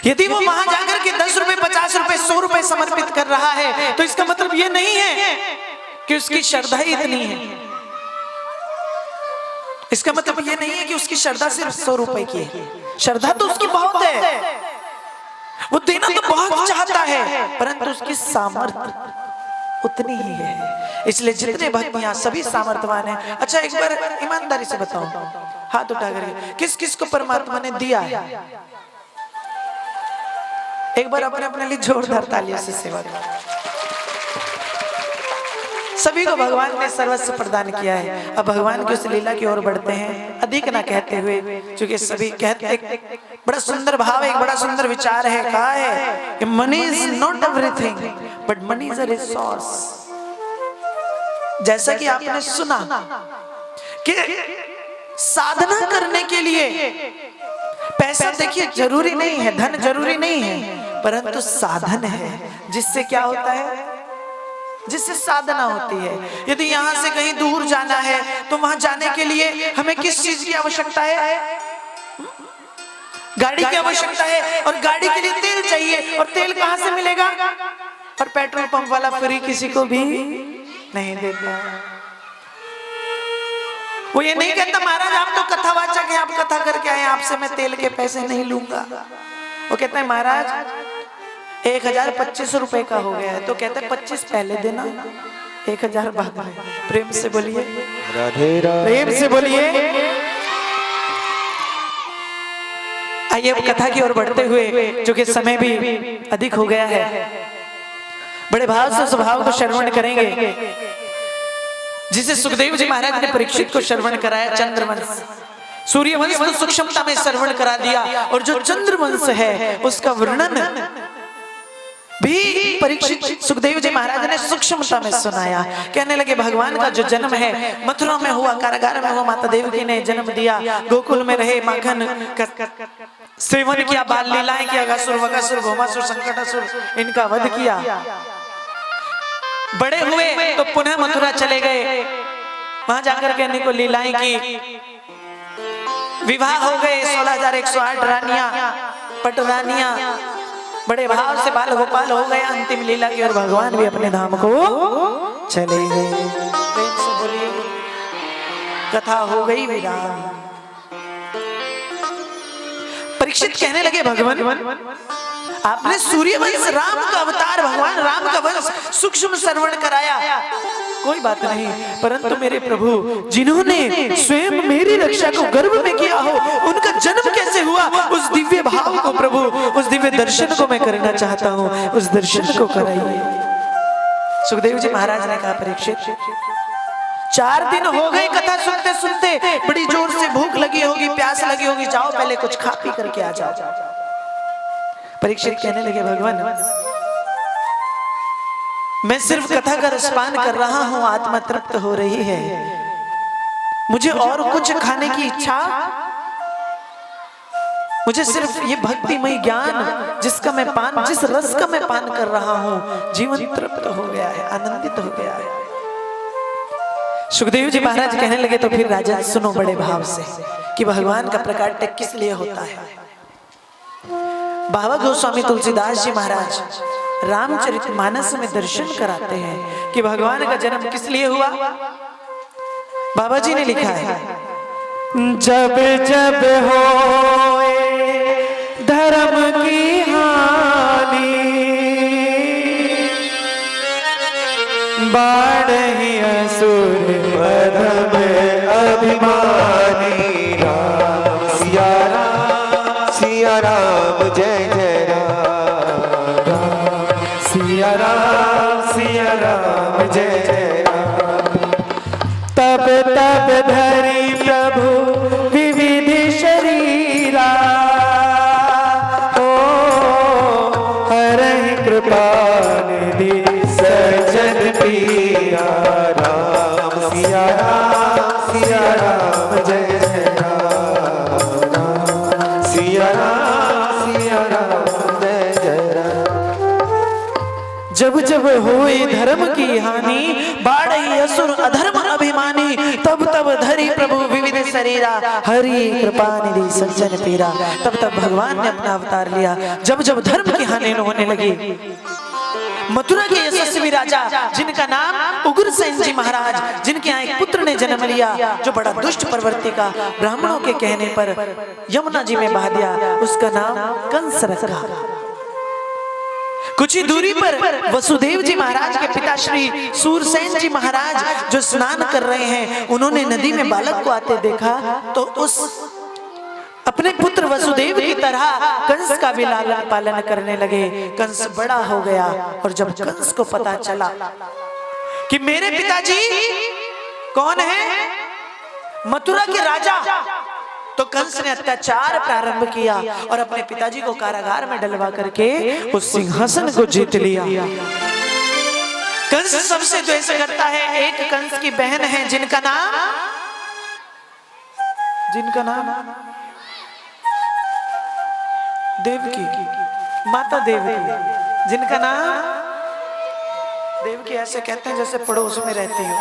यदि वो वहां जाकर के 10 रुपए, 50 रुपए, 100 रुपए समर्पित कर रहा है तो इसका मतलब ये नहीं है कि उसकी श्रद्धा ही इतनी है। इसका मतलब ये नहीं है कि उसकी श्रद्धा सिर्फ 100 रुपए की है। श्रद्धा तो उसकी बहुत है, वो देना तो बहुत चाहता है, परंतु उसकी सामर्थ्य उतनी ही है। इसलिए जितने भक्त यहाँ सभी सामर्थ्यवान हैं। अच्छा, एक बार ईमानदारी से बताओ, हाथ उठा करके, किस किस को परमात्मा ने दिया है? एक बार अपने अपने लिए जोरदार तालियों से सेवा करो। सभी को भगवान ने सर्वस्व प्रदान किया है। अब भगवान की उस लीला की ओर बढ़ते हैं, अधिक ना कहते हुए, क्योंकि सभी कहते एक बड़ा सुंदर भाव है, एक बड़ा सुंदर विचार है। कहा है कि money is not everything but money is a resource. जैसा कि आपने सुना कि साधना करने के लिए पैसा, देखिए, जरूरी नहीं है, धन जरूरी नहीं है, परंतु साधन है जिससे क्या होता है, जिससे साधना होती है। यदि यहाँ से कहीं दूर जाना है तो वहां जाने के लिए हमें किस चीज की आवश्यकता है? गाड़ी की आवश्यकता है, और गाड़ी के लिए तेल चाहिए, और तेल कहां से मिलेगा? और पेट्रोल पंप वाला फ्री किसी को भी नहीं देता। वो ये नहीं कहता महाराज आप तो कथावाचक हैं, आप कथा करके आए, आपसे मैं तेल के पैसे नहीं लूंगा। वो कहता है महाराज 1025 रुपए का हो गया है, तो कहते हैं 25 पहले देना, 1000 बाद में। प्रेम से बोलिए, प्रेम से बोलिए। आइए अब कथा की ओर बढ़ते हुए, क्योंकि समय भी अधिक हो गया है, बड़े भाव से स्वभाव को श्रवण करेंगे जिसे सुखदेव जी महाराज ने परीक्षित को श्रवण कराया। चंद्रवंश, सूर्यवंश को सूक्ष्मता में श्रवण करा दिया, और जो चंद्रवंश है उसका वर्णन भी परीक्षित सुखदेव जी महाराज ने सूक्ष्मता में सुनाया। कहने लगे भगवान का जो जन्म है मथुरा में हुआ, कारागार में हुआ, माता देवकी ने जन्म दिया, गोकुल में रहे, माखन सेवन किया, बाल लीलाएं किया, असुर, वकासुर, भौमासुर, संकटासुर, इनका वध किया। बड़े हुए तो पुनः मथुरा चले गए, वहां जाकर के अनेकों लीलाएं की, विवाह हो गए, 16,108 रानियां, पटरानियां, बड़े भाव से बाल गोपाल हो गया। अंतिम लीला की और भगवान भी अपने धाम को चले गए। प्रेम से बोलिए, कथा हो गई विराम। परीक्षित कहने लगे भगवान आपने सूर्यवंश, राम का अवतार, भगवान राम का वंश सूक्ष्म श्रवण कराया, कोई बात नहीं, परंतु मेरे प्रभु जिन्होंने स्वयं मेरी रक्षा को गर्भ में किया हो, उनका जन्म कैसे हुआ? उस दिव्य भाव को प्रभु, उस दिव्य दर्शन को मैं करना चाहता हूँ, उस दर्शन को कराइए। सुखदेव जी महाराज ने कहा परीक्षित 4 दिन हो गए कथा सुनते सुनते, बड़ी जोर से भूख लगी होगी, प्यास लगी होगी, जाओ पहले कुछ खा पी करके आ जाओ। परीक्षित कहने लगे भगवान मैं सिर्फ कथा का रसपान कर रहा हूं, आत्मा तृप्त हो रही है, मुझे और कुछ खाने की इच्छा, मुझे सिर्फ ये भक्तिमय ज्ञान जिसका मैं पान, जिस रस का मैं पान कर रहा हूं, जीवन तृप्त हो गया है, आनंदित हो गया है। सुखदेव जी महाराज कहने लगे तो फिर राजा सुनो बड़े भाव से कि भगवान का प्रकाट्य किस लिए होता है। बाबा गोस्वामी तुलसीदास जी महाराज रामचरितमानस में दर्शन कराते हैं कि भगवान का जन्म किस लिए हुआ। बाबा जी ने लिखा है, जब जब होए धर्म की हानि, बाढ़हि असुर परम अभिमानी, राम सिया राम, सिया राम जय जय राम, सिया राम जय जय राम। तब तब धरी प्रभु विविध शरीरा, ओ हरहि कृपा जब जब होए धर्म की हानि, बाढ़ई असुर अधर्म अभिमानी, तब तब धरी प्रभु विविध शरीरा, हरि कृपा निधि सज्जन पीरा। तब तब भगवान ने अपना अवतार लिया। जब जब धर्म की हानि होने लगी, मथुरा के यशस्वी राजा जिनका नाम उग्रसेन जी महाराज, जिनके यहाँ एक पुत्र ने जन्म लिया जो बड़ा दुष्ट प्रवृत्ति का, ब्राह्मणों के कहने पर यमुना जी में बहा दिया, उसका नाम कंस रखा। कुछ ही दूरी पर वसुदेव जी महाराज के पिता श्री सूरसेन जी महाराज जो स्नान कर रहे हैं, उन्होंने नदी में बालक को आते देखा तो उस अपने पुत्र वसुदेव की तरह कंस का भी लालन पालन करने लगे। कंस बड़ा हो गया और जब कंस को पता चला कि मेरे पिताजी कौन है, मथुरा के राजा, तो कंस ने अत्याचार प्रारंभ किया और अपने पिताजी को कारागार में डलवा करके उस सिंहासन को जीत लिया। कंस सबसे द्वेष करता है। एक कंस की बहन है जिनका नाम देवकी, माता देवकी, जिनका नाम देवकी ऐसे कहते हैं जैसे पड़ोस में रहती हो,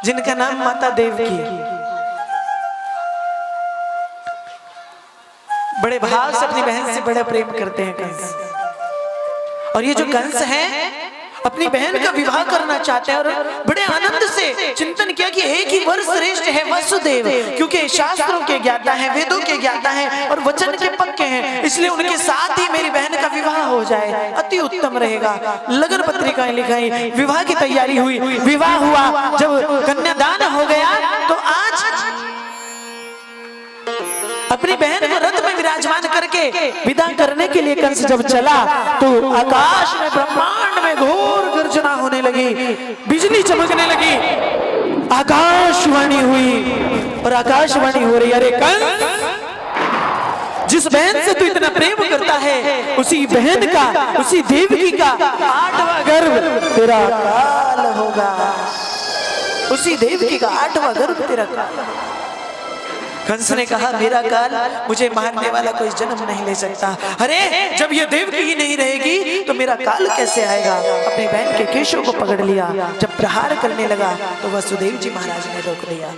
जिनका नाम माता देवकी। बड़े भाव से अपनी बहन से बड़ा प्रेम करते हैं कंस। और ये जो कंस है अपनी बहन का विवाह करना चाहते हैं और बड़े आनंद से चिंतन किया कि एक ही वर श्रेष्ठ है वसुदेव, क्योंकि शास्त्रों के ज्ञाता है, वेदों के ज्ञाता है और वचन के पक्के हैं, इसलिए उनके साथ ही मेरी बहन का विवाह हो जाए, अति उत्तम रहेगा। लगन पत्रिकाएं लिखाई, विवाह की तैयारी हुई, विवाह हुआ। जब कन्यादान हो गया तो आज अपनी बहन को रथ में विराजमान करके विदा करने के लिए कंस जब चला तो आकाश में ब्रह्मांड में घोर गर्जना होने लगी, बिजली चमकने लगी, आकाशवाणी हुई और आकाशवाणी हो रही, अरे कंस, जिस बहन से तू इतना प्रेम करता है उसी बहन का, उसी देवकी का 8वां गर्भ तेरा काल होगा, उसी देवकी का 8वां गर्भ तेरा काल होगा। कंस ने कहा मेरा काल, मुझे मारने वाला कोई जन्म नहीं ले सकता। अरे जब ये देवकी ही नहीं रहेगी तो मेरा काल कैसे आएगा। अपनी बहन के केशों को पकड़ लिया, जब प्रहार करने लगा तो वसुदेव जी महाराज ने रोक दिया।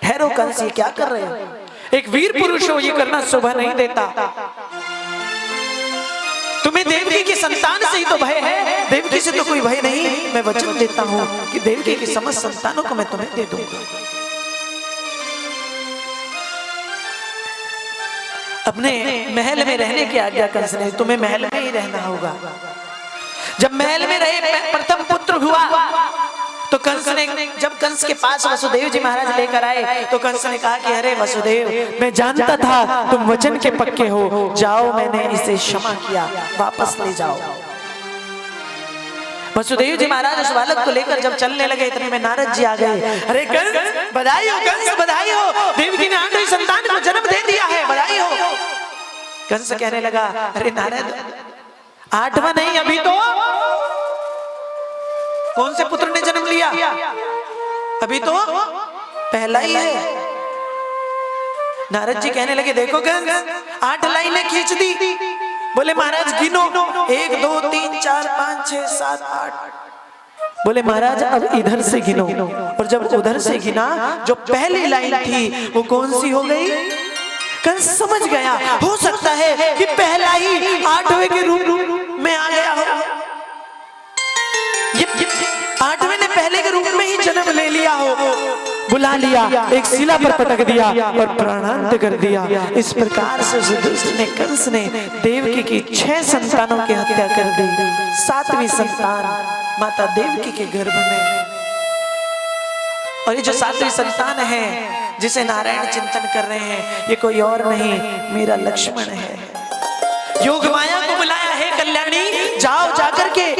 ठहरो कंस, ये क्या कर रहे हो? एक वीर पुरुष हो, ये करना शोभा नहीं देता। तुम्हें देवकी की संतान से ही तो भय है, देवकी से तो कोई भय नहीं। मैं वचन देता हूँ कि देवकी की समस्त संतानों को मैं तुम्हें दे दूंगा। अपने महल में रहने की आज्ञा कंस ने, तुम्हें महल में ही रहना होगा। जब महल में रहे प्रथम पुत्र हुआ तो कंस ने, जब कंस के पास वसुदेव जी महाराज लेकर आए तो कंस ने कहा कि अरे वसुदेव, मैं जानता था तुम वचन के पक्के हो, जाओ मैंने इसे क्षमा किया, वापस ले जाओ। वसुदेव जी महाराज उस बालक को लेकर जब चलने लगे इतने में नारद जी आ गए। अरे कंस बधाई हो, कंस बधाई हो, देवकी ने 8वीं संतान को जन्म दे दिया है, बधाई हो। कंस कहने लगा अरे नारद, 8वां नहीं, अभी तो कौन से पुत्र ने जन्म लिया, अभी तो पहला ही है। नारद जी कहने लगे देखो कंस, 8 लाइनें खींच दी। बोले महाराज गिनो, 1 2 3 4 5 6 7 8। बोले महाराज अब इधर से गिनो। और जब उधर से गिना, जो पहली लाइन थी वो कौन सी हो गई? कंस समझ गया, हो सकता है कि पहला ही 8वें के रूप में आ गया हो। ये 8वें ने पहले के रूप में ही जन्म ले लिया हो, बुला लिया, एक शिला पर पटक दिया और प्राणांत कर दिया। इस प्रकार से उस दुष्ट ने, कंस ने देवकी की 6 संतानों की हत्या कर दी। 7वीं संतान माता देवकी के गर्भ में। और ये जो 7वीं संतान है जिसे नारायण चिंतन कर रहे हैं, ये कोई और नहीं, मेरा लक्ष्मण है। योग माया को बुलाया है कल्याणी, जाओ जाकर के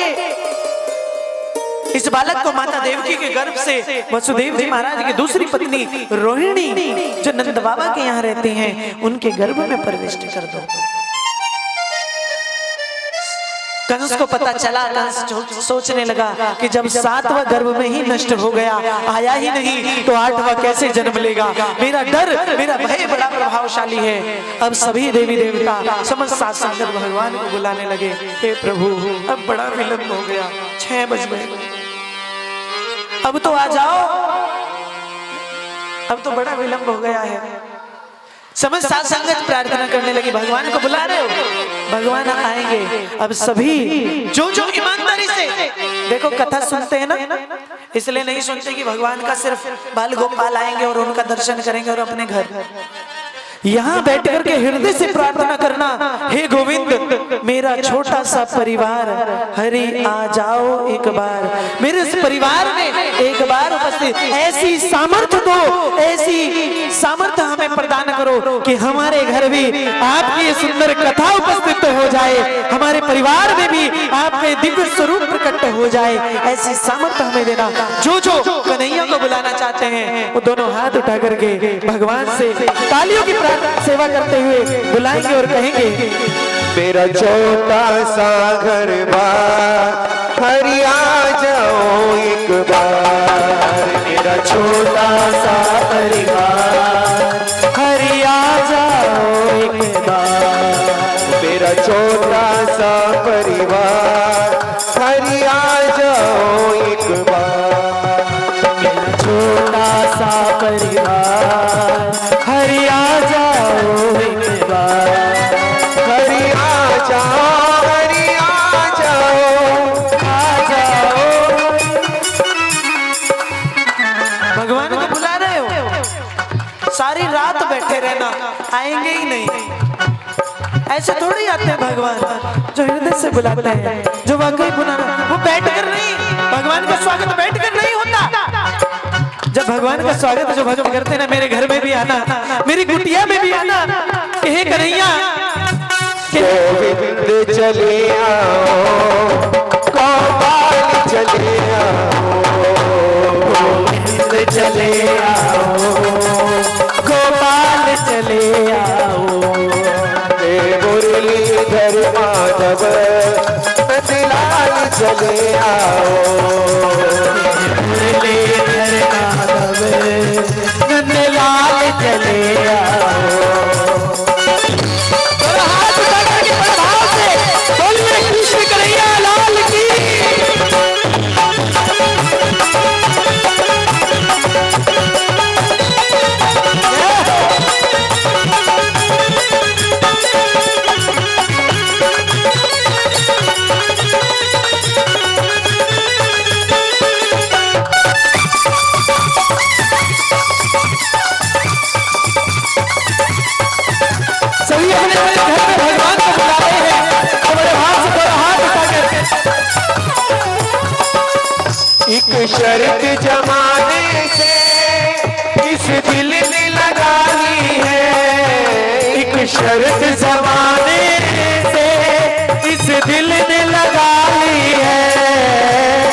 इस बालक को माता देवकी के गर्भ से वसुदेव जी महाराज की दूसरी पत्नी रोहिणी, जो नंद बाबा के यहाँ रहती हैं, उनके गर्भ में प्रविष्ट कर दो। कंस को पता चला, कंस सोचने लगा कि जब 7वां गर्भ में ही नष्ट हो गया, आया ही नहीं, तो 8वां कैसे जन्म लेगा। मेरा डर, मेरा भय बड़ा प्रभावशाली है। अब सभी देवी देवता समस्त साथ संगत भगवान को बुलाने लगे, हे प्रभु अब बड़ा विलंब हो गया, 6 बज गए, अब तो आ जाओ, अब तो बड़ा विलंब हो गया है। समझ साथ संगत प्रार्थना करने लगी, भगवान को बुला रहे हो, भगवान आएंगे। अब सभी जो जो ईमानदारी से, देखो कथा सुनते हैं ना, इसलिए नहीं सुनते कि भगवान का सिर्फ बाल गोपाल आएंगे और उनका दर्शन करेंगे और अपने घर। यहाँ बैठ करके हृदय से प्रार्थना करना, हे गोविंद मेरा छोटा सा परिवार, हरि आ जाओ एक बार, मेरे इस परिवार में एक बार उपस्थित, ऐसी सामर्थ्य दो, ऐसी सामर्थ्य हमें प्रदान करो कि हमारे घर भी आपकी ये सुंदर कथा उपस्थित हो जाए, हमारे परिवार में भी आपके दिव्य स्वरूप प्रकट हो जाए, ऐसी सामर्थ्य हमें देना। जो जो कन्हैया को बुलाना चाहते हैं वो दोनों हाथ उठा करके भगवान से तालियों की सेवा करते हुए बुलाएंगे और कहेंगे, मेरा छोटा सा घर बार, हरि आ जाओ एक बार, मेरा छोटा सा परिवार, हरि आ जाओ एक बार, मेरा छोटा सा परिवार, हरि आ जाओ एक बार, मेरा छोटा सा परिवार, हरि आ जाओ एक बार, हरि आ जाओ, हरि आ जाओ, आ जाओ। भगवान को बुला रहे हो, सारी रात बैठे रहना, आएंगे ही नहीं। ऐसे थोड़ी आते हैं भगवान, जो हृदय से बुलाते हैं, जो वाकई बुलाना, वो बैठकर नहीं, भगवान का स्वागत बैठकर नहीं होता। जब भगवान का स्वागत जो भगवान करते हैं ना, मेरे घर में भी आना, मेरी कुटिया में भी आना, हे कन्हैया गोविंद चले आओ, गोपाल चले आओ, गोविंद चले आओ, गोपाल चले आओ, मुरलीधर माधव नंदलाल चले आओ, मुरलीधर माधव नंदलाल चले आओ। और हाथ उठा करके प्रभाव से बोलिए कृष्ण कन्हैया लाल की। सभी अपने अपने घर में भगवान को बुला रहे हैं, और बड़े भाव से थोड़ा हाथ उठा कर एक शर्त जमाने से इस दिल ने लगाई है, एक शर्त जमाने से इस दिल ने लगा ली है,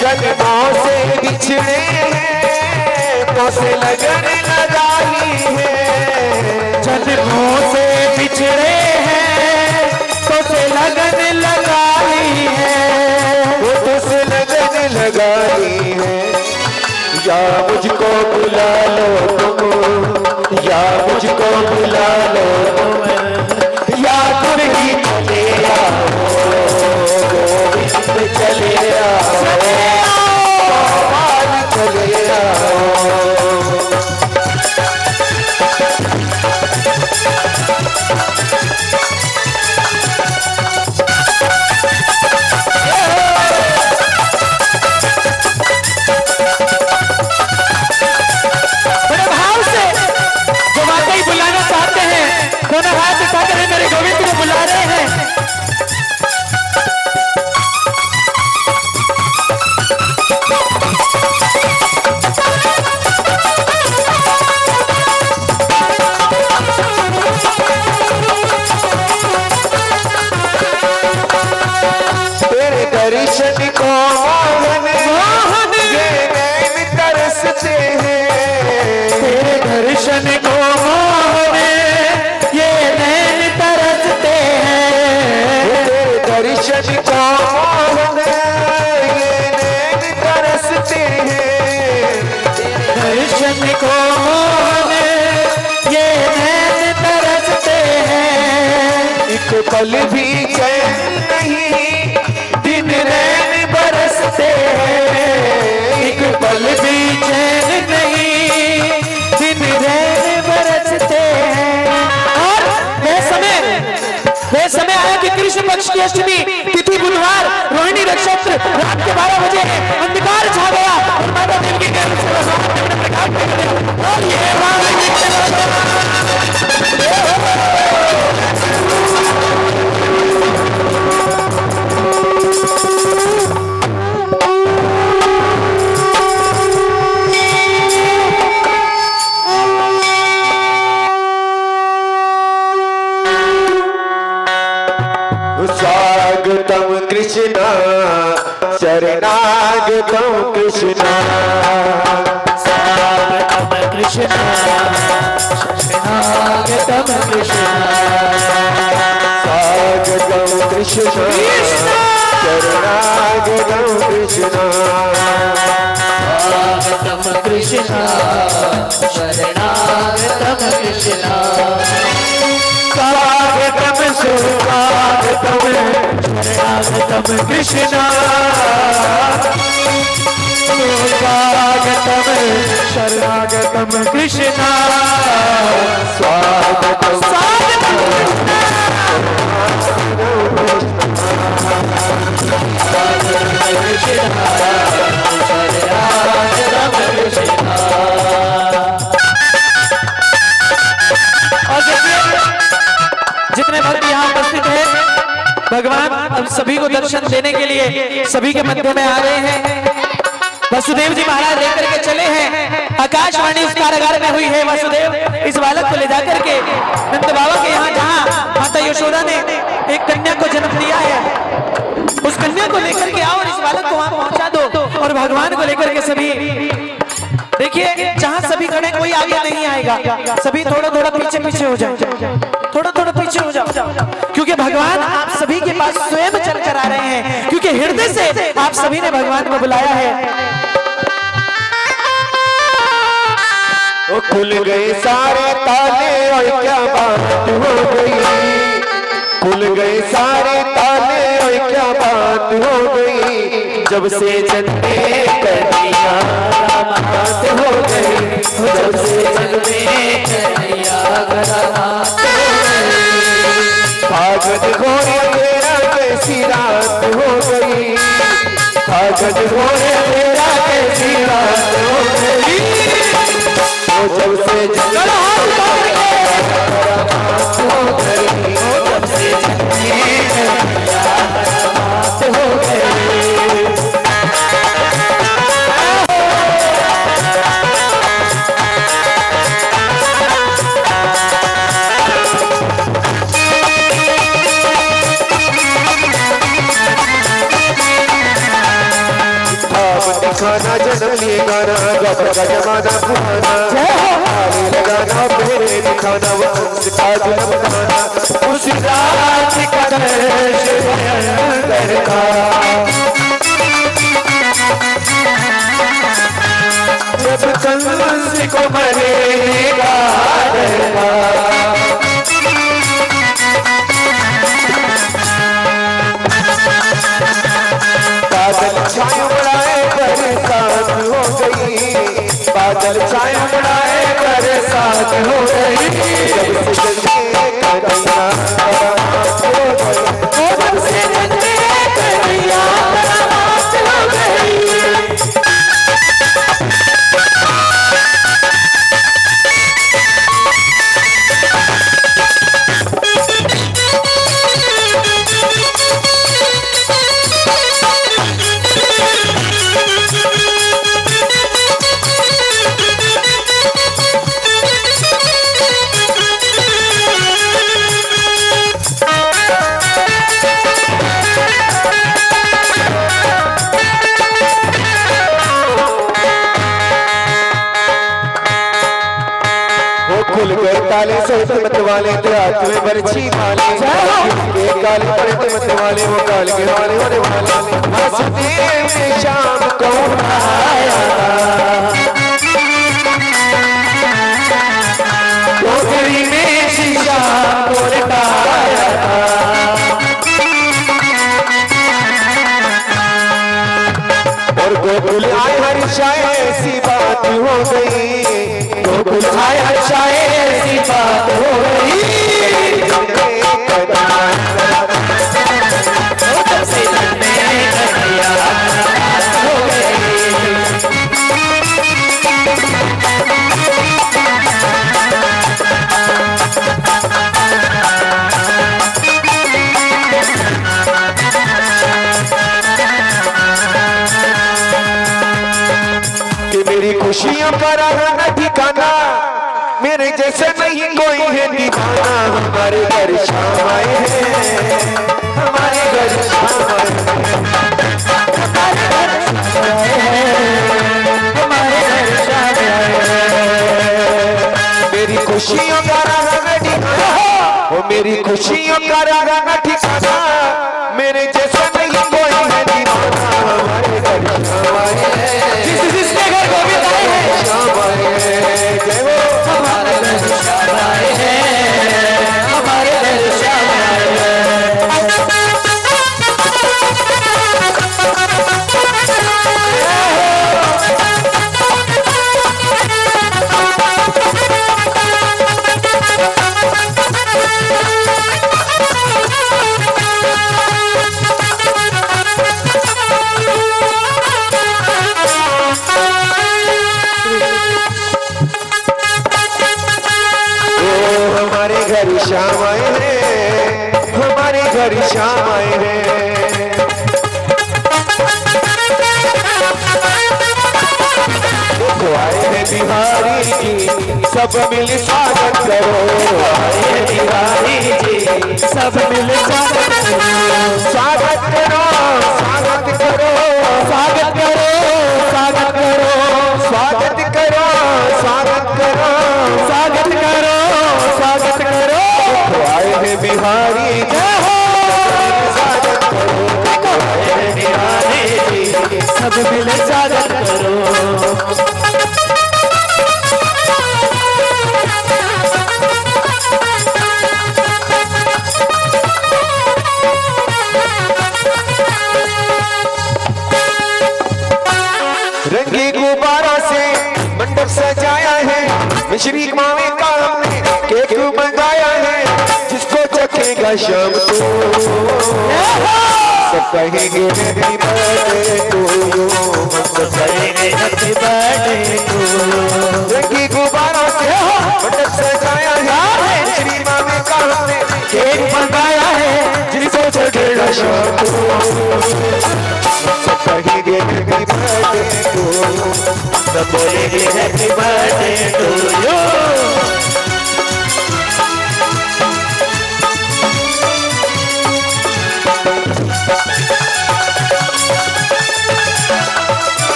जन्मों से बिछड़े हैं तो से लगन लगाई है, जन्मों से बिछड़े हैं तो से लगन लगा ली है, वो तो से लगन लगाई है। या मुझको बुला लो तुम, या मुझको बुला लो तुम, या तुम ही चले आओ, गोविंद चले आओ, गोपाल चले आओ। बड़े भाव से जो वाकई बुलाना चाहते हैं, दोनों हाथ उठाकर मेरे गोविंद को बुला रहे हैं। तेरे दर्शन को मोहन ये नैन तरसते हैं, तेरे दर्शन को मोहन ये नैन तरसते हैं, तेरे दर्शन को पल भी चैन नहीं, दिन रैन बरसते हैं। एक पल भी चैन नहीं, दिन रैन बरसते हैं। और वह समय आया कि कृष्ण पक्ष की अष्टमी तिथि बुधवार, रोहिणी नक्षत्र, रात के 12 बजे अंधकार छा गया और माता देवी के गर्भ से भगवान ने अपने प्रकाश फेंक दिया। और ये स्वागतम कृष्णा शरणागतम कृष्णा, स्वागतम कृष्ण, शरणागतम कृष्ण, स्वागतम कृष्णा शरणागतम कृष्णा, स्वागतम कृष्ण, शरणागतम कृष्ण, स्वागतम सुस्वागतम शरणागतम कृष्ण, स्वागतम शरणागतम कृष्ण, स्वागतम जितने भक्त यहाँ उपस्थित हैं, भगवान अब सभी को दर्शन देने के लिए सभी के मध्य में आ रहे हैं। वसुदेव जी महाराज लेकर के चले हैं। आकाशवाणी उस कारागार में हुई है। वसुदेव इस बालक को ले जाकर के नंद बाबा के यहाँ, जहाँ माता यशोदा ने एक कन्या को जन्म दिया है, उस कन्या को लेकर के आओ और इस बालक को वहां पहुंचा दो। और भगवान को लेकर के सभी देखिए, जहां सभी खड़े कोई आगे नहीं आएगा, सभी थोड़ा थोड़ा पीछे पीछे हो जाओ, थोड़ा थोड़ा पीछे हो जाओ, क्योंकि भगवान आप सभी के पास स्वयं चलकर आ रहे हैं, क्योंकि हृदय से आप सभी ने भगवान को बुलाया है। वो खुल गए सारे ताले और क्या बात हो गई, खुल गए सारे ताले और क्या बात हो गई, जब से जन्मे कन्हैया रामात हो गई, जब से जन्मे कन्हैया रामात हो गई, कागज घोड़े मेरा कैसी रात हो गई, कागज घोड़े मेरा कैसी रात हो गई, जब से जन्मे रामात हो गई, जब से जन्मे कन्हैया रामात हो गई। खाना जन्म लिए गाना गप का जमाना पुराना, आने लगाना मेरे दिखाना वंश का जन्म गाना, उस रात का दर्श भयंकर था, जब कंस को मरेगा डर था। बादल छाए उड़ाए बरसात हो गई, बादल छाए उड़ाए बरसात हो गई, जब से जन्मे कन्हैया रामात हो गई, जब से जन्मे कन्हैया रामात हो गई। खुल गए ताले सहित मत वाले, तो हाथ में बरछी माले, के काले पड़े मत वाले, वो काल के वाले होने वाले, वासुदेव ने शाम को आया, डोगरी में शीशा को लटाया था। गोकुल आए हर्षाए ऐसी बात हो गई, गोकुल आए हर्षाए ऐसी बात हो गई। मेरी खुशियों का रहा न ठिकाना, मेरे जैसे नहीं कोई है दीवाना। हमारे घर शाम आए हैं, हमारे घर शाम आए हैं, हमारे घर शाम आए हैं। मेरी खुशियों का रहा न ठिकाना, वो मेरी खुशियों का रहा न ठिकाना, मेरे जैसे नहीं कोई है दीवाना। हमारे घर शाम आए हैं, जिसके घर गोविंद आए हैं शाम आए हैं, जय हो हमारे घर शाम आए हैं, हमारे घर शाम आए हैं। हमारे घर शाम आए हैं, हमारे घर शाम आए हैं। देखो आए हैं बिहारी जी, सब मिल स्वागत करो। आए हैं बिहारी जी, सब मिल स्वागत करो। स्वागत करो, स्वागत करो, स्वागत करो, स्वागत करो, स्वागत करो, स्वागत करो, स्वागत करो, स्वागत करो। आए हैं बिहारी जी, स्वागत करो। आए हैं बिहारी जी, सब मिल स्वागत करो। रंगी गुब्बारों से मंडप सजाया है, मिश्री मावे का हमने केक मंगाया है, जिसको चखेगा शाम को सब कहेंगे हैप्पी बर्थडे टू यू, हम सब कहेंगे हैप्पी बर्थडे टू यू। रंगी गुब्बारों से मंडप सजाया है, मिश्री मावे का हमने केक मंगाया है, जिसको चखेगा शाम को सब कहेंगे हैप्पी बर्थडे टू यू, सब बोलेंगे हैप्पी बर्थडे टू यू।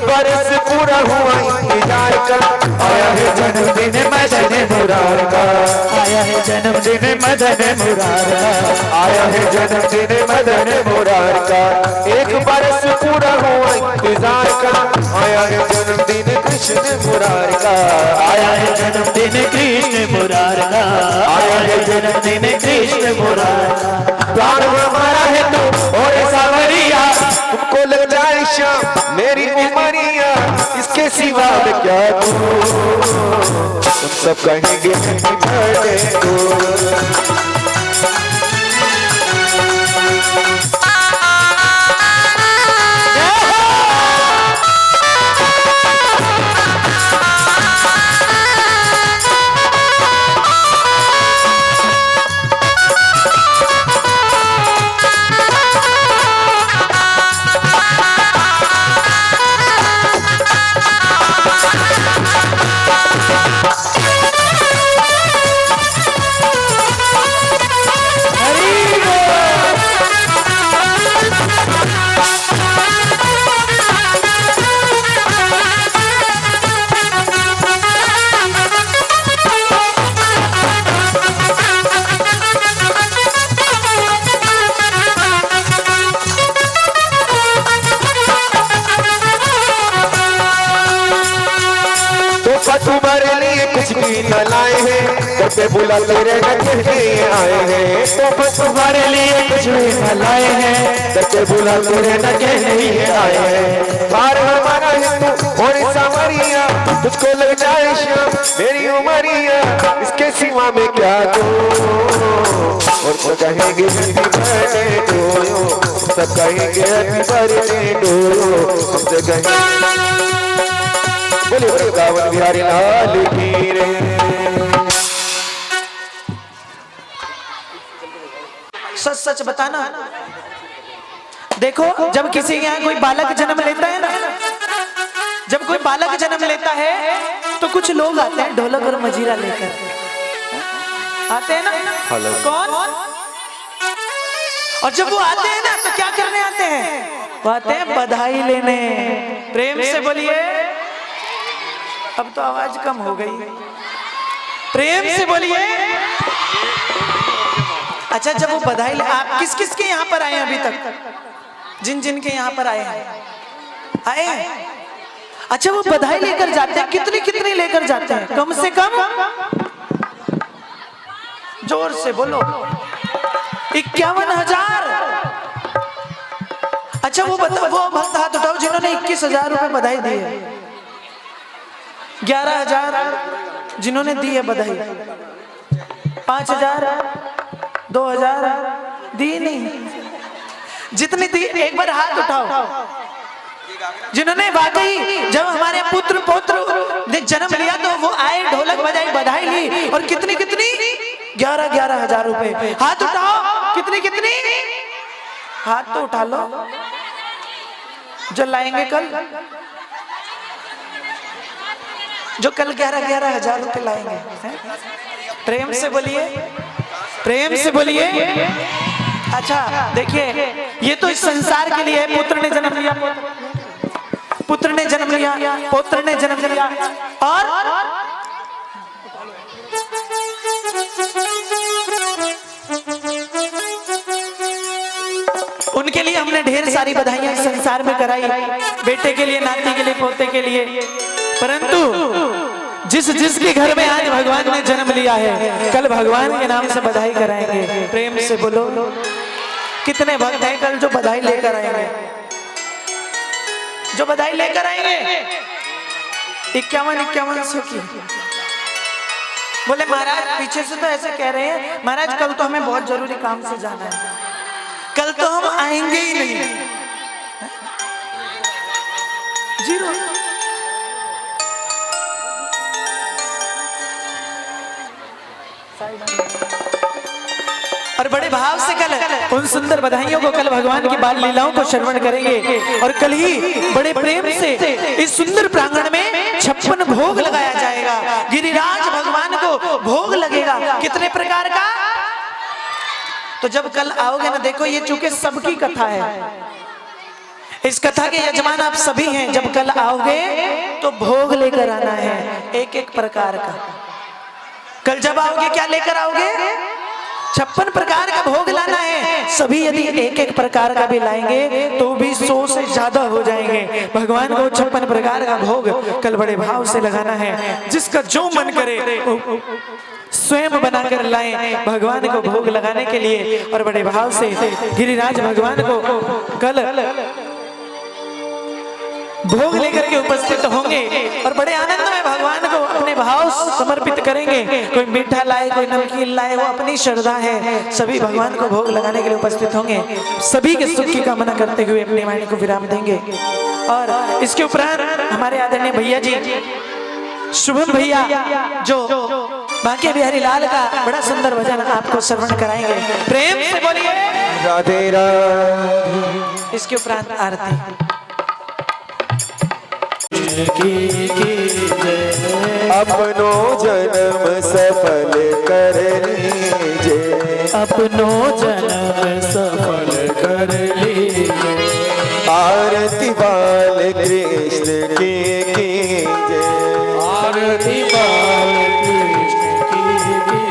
बरस पूरा हुआ इंतजार का, आया है जन्मदिन मदन मुरार का, आया है जन्मदिन मदन मुरार का, आया है जन्मदिन मदन मुरार का। एक बरस पूरा हुआ इंतजार का, आया है जन्मदिन कृष्ण मुरार का, आया है जन्मदिन कृष्ण मुरार का, आया है जन्मदिन कृष्ण मुरार का। प्राण हमारा है तू और सावरिया, तुमको लग जाए शाम मेरी उमरिया, इसके सिवा मैं क्या दूं, तुम सब कहेंगे हैप्पी बर्थडे टू। न लाए हैं, घर पे बुला तेरे नचने आए हैं। तोहफा तुम्हारे लिए कुछ भी न लाए हैं, घर पे बुला तेरे नचने आए हैं। बार हमारा है तू और सावरिया, तुझको लग जाए शाम मेरी उमरिया, इसके सिवा में क्या दूं। और सब कहेंगे हैप्पी बर्थडे टू यू, सब कहेंगे हैप्पी बर्थडे टू यू, सबसे कहेंगे बोले वृंदावन बिहारी लाल की रे। सच सच बताना। देखो जब किसी के यहाँ कोई बालक जन्म लेता है ना, जब कोई बालक जन्म लेता है तो कुछ लोग आते हैं ढोलक और मजीरा लेकर आते हैं ना। कौन? और जब वो आते हैं ना तो क्या करने आते हैं? वो आते हैं बधाई लेने। प्रेम से बोलिए। अब तो आवाज कम हो गई। प्रेम से बोलिए। अच्छा जब वो बधाई ले, आप किस किस के यहाँ पर आए हैं अभी तक? जिन जिन के यहाँ पर आए हैं आए हैं। अच्छा वो बधाई लेकर जाते हैं, कितनी कितनी लेकर जाते हैं? कम से कम जोर से बोलो 51,000। अच्छा वो भक्त हाथ उठाओ जिन्होंने 21,000 रुपए बधाई दी है। 11,000 जिन्होंने दी है बधाई। 5,000 2,000 दी नहीं। जितनी दी एक बार हाथ उठाओ जिन्होंने वाकई जब हमारे पुत्र पौत्र ने जन्म लिया तो वो आए ढोलक बजाई बधाई ली। और कितनी कितनी 11,000 रुपए। हाथ उठाओ कितनी कितनी। हाथ तो उठा लो जो लाएंगे कल, जो कल 11,000 रुपए लाएंगे। प्रेम से बोलिए। प्रेम से बोलिए। अच्छा देखिए ये तो इस संसार के लिए है। पुत्र ने जन्म लिया, पुत्र ने जन्म लिया, पुत्र ने जन्म लिया। और उनके लिए हमने ढेर सारी बधाइयां इस संसार में कराई, बेटे के लिए, नाती के लिए, पोते के लिए। परंतु जिस जिसके घर में आज भगवान ने जन्म लिया है कल भगवान के नाम से बधाई कराएंगे। प्रेम से बोलो। कितने भक्त हैं कल जो बधाई लेकर आएंगे? जो बधाई लेकर आएंगे 51,000 की। बोले महाराज पीछे से तो ऐसे कह रहे हैं महाराज कल तो हमें बहुत जरूरी काम से जाना है, कल तो हम आएंगे ही नहीं। जीरो। और बड़े भाव से कल उन सुंदर बधाइयों को, कल भगवान की बाल लीलाओं को श्रवण करेंगे। और कल ही बड़े प्रेम से इस सुंदर प्रांगण में 56 भोग लगाया जाएगा। गिरिराज भगवान को भोग लगेगा। कितने प्रकार का? तो जब कल आओगे ना, देखो ये चूंकि सबकी कथा है, इस कथा के यजमान आप सभी हैं। जब कल आओगे तो भोग लेकर आना है एक एक प्रकार का। कल जब आओगे क्या लेकर आओगे? 56 प्रकार का भोग लाना है। सभी यदि एक एक प्रकार का भी लाएंगे तो भी 100 से ज्यादा हो जाएंगे। भगवान को 56 प्रकार का भोग कल बड़े भाव से लगाना है। जिसका जो मन करे स्वयं बनाकर लाएं भगवान को भोग लगाने के लिए। और बड़े भाव से गिरिराज भगवान को कल भोग लेकर के उपस्थित होंगे और बड़े आनंद में भगवान को अपने भाव समर्पित करेंगे। कोई मीठा लाए, कोई नमकीन लाए, वो अपनी श्रद्धा है। सभी भगवान को भोग लगाने के लिए उपस्थित होंगे। सभी के सुख की कामना करते हुए अपनी वाणी को विराम देंगे। और इसके उपरांत हमारे आदरणीय भैया जी शुभम भैया जो बांके बिहारी लाल का बड़ा सुंदर भजन आपको श्रवण कराएंगे। प्रेम से बोलिए राधे राधे। इसके उपरांत आरती। अपनो जन्म सफल कर लीजिए, अपनो जन्म सफल कर लीजिए। आरती बाल कृष्ण की कीजिए, आरती बाल कृष्ण की।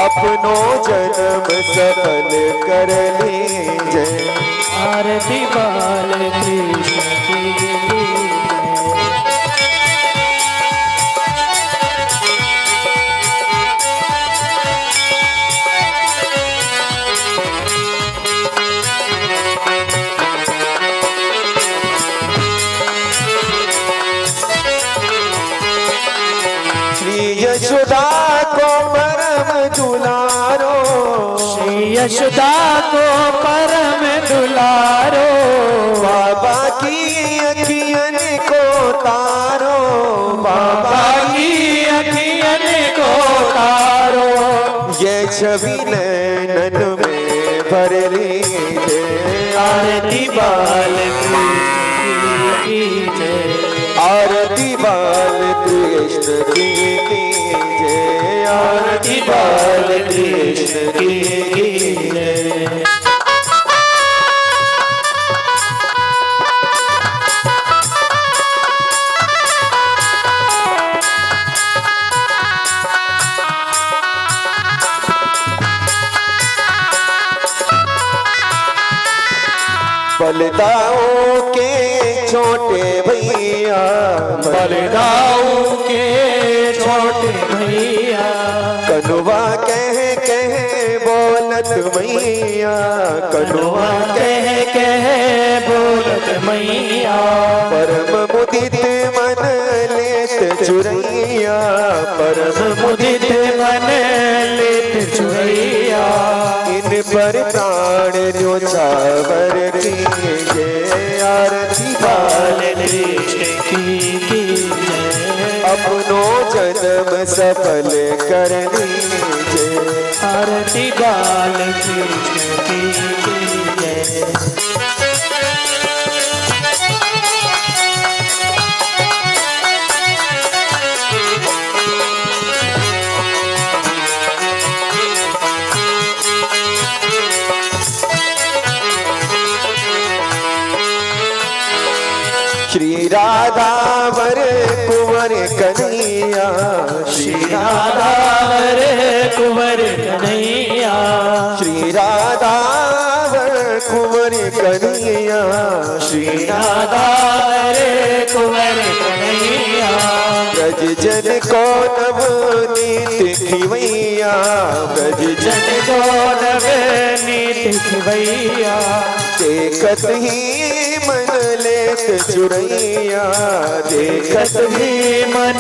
अपनो जन्म सफल कर लीजिए, आरती बाल कृष्ण की। यशोदा को परम दुलारो, श्री यशोदा को परम दुलारो, बाबा की अखियन को तारो, बाबा की अखियन को तारो, ये छवि नैनन में भर लीजे, आरती बाल कृष्ण की जय, आरती बाल कृष्ण की कीजे, आरती बाल कृष्ण की जय। बलदाऊ के छोटे भैया, बलदाऊ के छोटे भैया, कनुआ कह बोलत मैया, कनुआ कह बोलत मैया, परम मुदित मन लेत चुरैया, परम मुदित मन लेत चुरैया, इन पर प्राण न्योछावर कीजे, आरती बाल कृष्ण की जय, अपनो जन्म सफल कर लीजे, आरती बाल कृष्ण की जय। श्री राधा वर कुंवर कन्हैया, श्री राधा वर कुंवर कन्हैया, श्री राधा वर कुंवर कन्हैया, श्री राधा वर कुंवर कन्हैया, ब्रज जन को नवनीत खिवैया, ब्रज जन को नवनीत खिवैया, देखत ही मन लेत चुरैया, देखत ही मन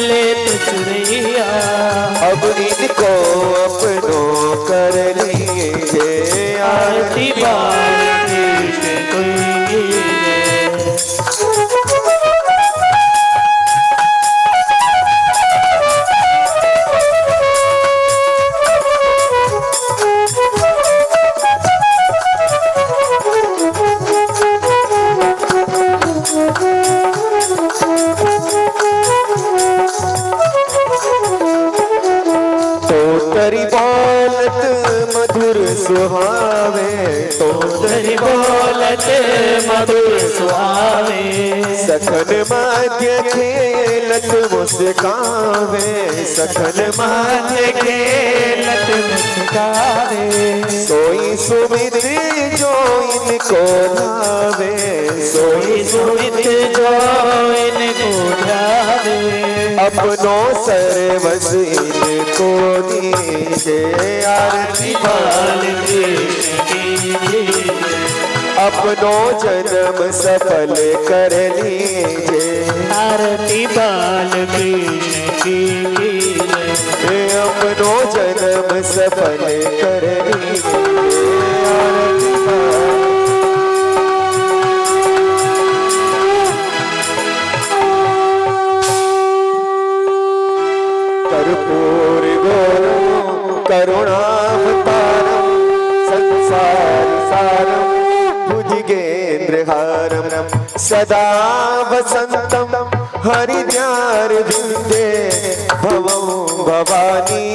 लेत चुरैया, अब इनको अपनो कर लीजे, आरती बाल कृष्ण की जय। तोतरी बोलत मधुर सुहावे, तोतरी बोलत मधुर सुहावे, सखन मध्य खेलत मुस्कावे, सखन मध्य खेलत मुस्कावे, सोई सुमित जो इनको लावे, सोई सुमित जो इनको ध्यावे, अपनो सर्वस इनको दीजे, आरती बाल कृष्ण की जय, अपनो जन्म सफल कर लीजे, आरती बाल कृष्ण की जय, अपनो जन्म सफल कर लीजे, आरती बाल कर्पूर गौरम करुणावतारम संसार सारम भुजगेन्द्रहारम सदा वसंतम हरिद्वार वृंदे भवं भवानी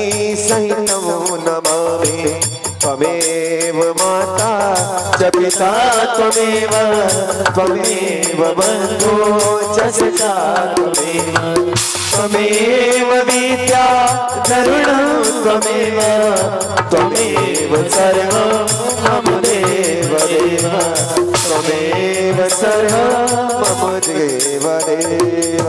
सहितं नमामि, त्वमेव माता च पिता त्वमेव, त्वमेव बन्धो च सखा त्वमेव, त्वमेव विद्या तरुणं त्वमेव, त्वमेव सर्वं मम देव देव, त्वमेव सर्वं मम देव देव।